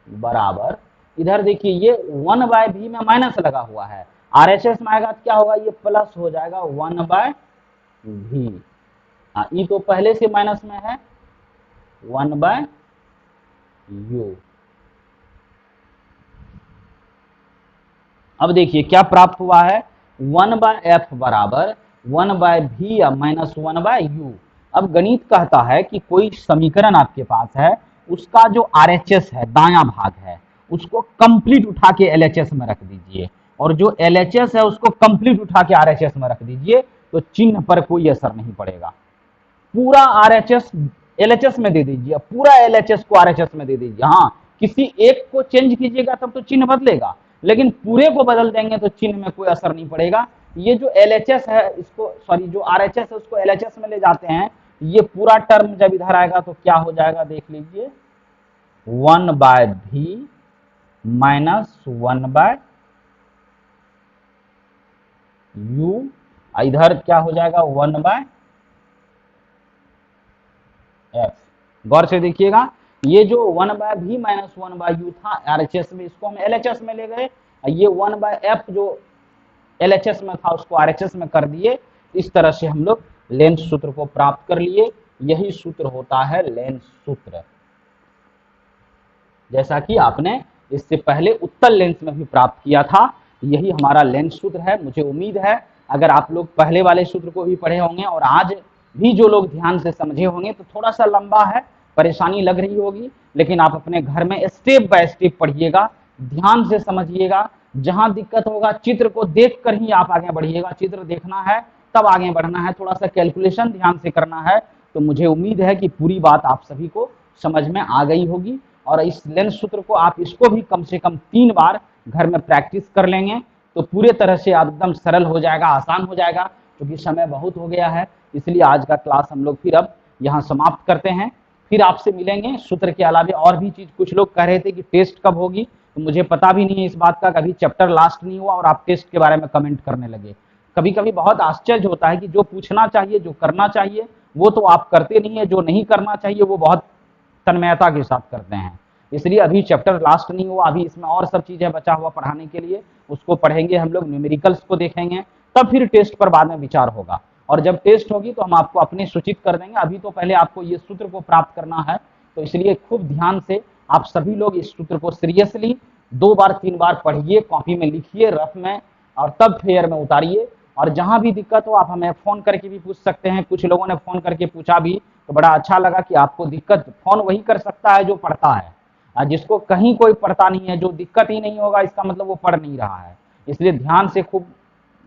Speaker 1: बराबर, इधर देखिए ये 1/v में माइनस लगा हुआ है, RHS में आएगा तो क्या होगा, ये प्लस हो जाएगा 1/v। हाँ, ई तो पहले से माइनस में है 1/u। अब देखिए क्या प्राप्त हुआ है, 1/f बराबर 1/v या -1/u। अब गणित कहता है कि कोई समीकरण आपके पास है, उसका जो RHS है दायां भाग है उसको कंप्लीट उठा के LHS में रख दीजिए, और जो LHS है उसको कंप्लीट उठा के RHS में रख दीजिए, तो चिन्ह पर कोई असर नहीं पड़ेगा। पूरा RHS LHS में दे दीजिए, पूरा LHS को RHS में दे दीजिए। हाँ, किसी एक को चेंज कीजिएगा तब तो चिन्ह बदलेगा, लेकिन पूरे को बदल देंगे तो चिन्ह में कोई असर नहीं पड़ेगा। ये जो LHS है इसको, सॉरी जो RHS है उसको LHS में ले जाते हैं, ये पूरा टर्म जब इधर आएगा तो क्या हो जाएगा देख लीजिए, 1/v माइनस 1/u, इधर क्या हो जाएगा 1/f। गौर से देखिएगा, ये जो 1/v माइनस 1/u था RHS में, इसको हम LHS में ले गए, ये 1/f जो LHS में था उसको RHS में कर दिए। इस तरह से हम लोग लेंस सूत्र को प्राप्त कर लिए। यही सूत्र होता है लेंस सूत्र, जैसा कि आपने इससे पहले उत्तल लेंस में भी प्राप्त किया था। यही हमारा लेंस सूत्र है। मुझे उम्मीद है अगर आप लोग पहले वाले सूत्र को भी पढ़े होंगे और आज भी जो लोग ध्यान से समझे होंगे, तो थोड़ा सा लंबा है, परेशानी लग रही होगी, लेकिन आप अपने घर में स्टेप बाय स्टेप पढ़िएगा, ध्यान से समझिएगा। जहां दिक्कत होगा चित्र को देखकर ही आप आगे बढ़िएगा, चित्र देखना है तब आगे बढ़ना है, थोड़ा सा कैलकुलेशन ध्यान से करना है। तो मुझे उम्मीद है कि पूरी बात आप सभी को समझ में आ गई होगी, और इस लेंस सूत्र को आप इसको भी कम से कम 3 बार घर में प्रैक्टिस कर लेंगे तो पूरे तरह से एकदम सरल हो जाएगा, आसान हो जाएगा। क्योंकि समय बहुत हो गया है, इसलिए आज का क्लास हम लोग फिर अब यहाँ समाप्त करते हैं। फिर आपसे मिलेंगे। सूत्र के अलावा और भी चीज, कुछ लोग कह रहे थे कि टेस्ट कब होगी, तो मुझे पता भी नहीं है इस बात का, कभी चैप्टर लास्ट नहीं हुआ और आप टेस्ट के बारे में कमेंट करने लगे। कभी कभी बहुत आश्चर्य होता है कि जो पूछना चाहिए, जो करना चाहिए वो तो आप करते नहीं है, जो नहीं करना चाहिए वो बहुत तन्मयता के साथ करते हैं। इसलिए अभी चैप्टर लास्ट नहीं हुआ, अभी इसमें और सब चीजें बचा हुआ पढ़ाने के लिए, उसको पढ़ेंगे हम लोग, न्यूमेरिकल्स को देखेंगे, तब फिर टेस्ट पर बाद में विचार होगा। और जब टेस्ट होगी तो हम आपको अपनी सूचित कर देंगे। अभी तो पहले आपको ये सूत्र को प्राप्त करना है, तो इसलिए खूब ध्यान से आप सभी लोग इस सूत्र को सीरियसली 2 बार 3 बार पढ़िए, कॉपी में लिखिए, रफ में, और तब फेयर में उतारिए। और जहां भी दिक्कत हो आप हमें फ़ोन करके भी पूछ सकते हैं। कुछ लोगों ने फ़ोन करके पूछा भी, तो बड़ा अच्छा लगा कि आपको दिक्कत, फ़ोन वही कर सकता है जो पढ़ता है, जिसको कहीं कोई पढ़ता नहीं है, जो दिक्कत ही नहीं होगा इसका मतलब वो पढ़ नहीं रहा है। इसलिए ध्यान से खूब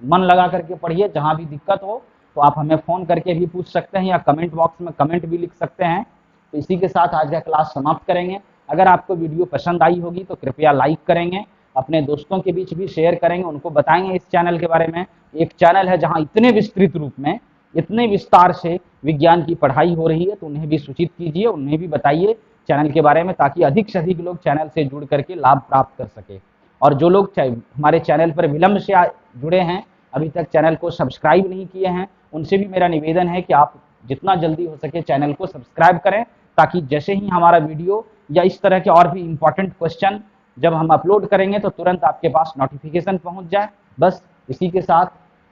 Speaker 1: मन लगा करके पढ़िए। जहां भी दिक्कत हो तो आप हमें फ़ोन करके भी पूछ सकते हैं या कमेंट बॉक्स में कमेंट भी लिख सकते हैं। तो इसी के साथ आज का क्लास समाप्त करेंगे। अगर आपको वीडियो पसंद आई होगी तो कृपया लाइक करेंगे, अपने दोस्तों के बीच भी शेयर करेंगे, उनको बताएंगे इस चैनल के बारे में। एक चैनल है जहां इतने विस्तृत रूप में, इतने विस्तार से विज्ञान की पढ़ाई हो रही है, तो उन्हें भी सूचित कीजिए, उन्हें भी बताइए चैनल के बारे में, ताकि अधिक से अधिक लोग चैनल से जुड़ करके लाभ प्राप्त कर सके। और जो लोग हमारे चैनल पर विलंब से जुड़े हैं, अभी तक चैनल को सब्सक्राइब नहीं किए हैं, उनसे भी मेरा निवेदन है कि आप जितना जल्दी हो सके चैनल को सब्सक्राइब करें, ताकि जैसे ही हमारा वीडियो या इस तरह के और भी इंपॉर्टेंट क्वेश्चन जब हम अपलोड करेंगे तो तुरंत आपके पास नोटिफिकेशन पहुंच जाए। बस इसी के साथ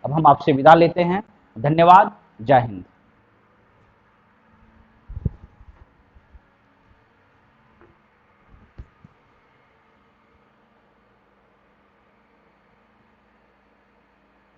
Speaker 1: अब हम आपसे विदा लेते हैं। धन्यवाद। जय हिंद।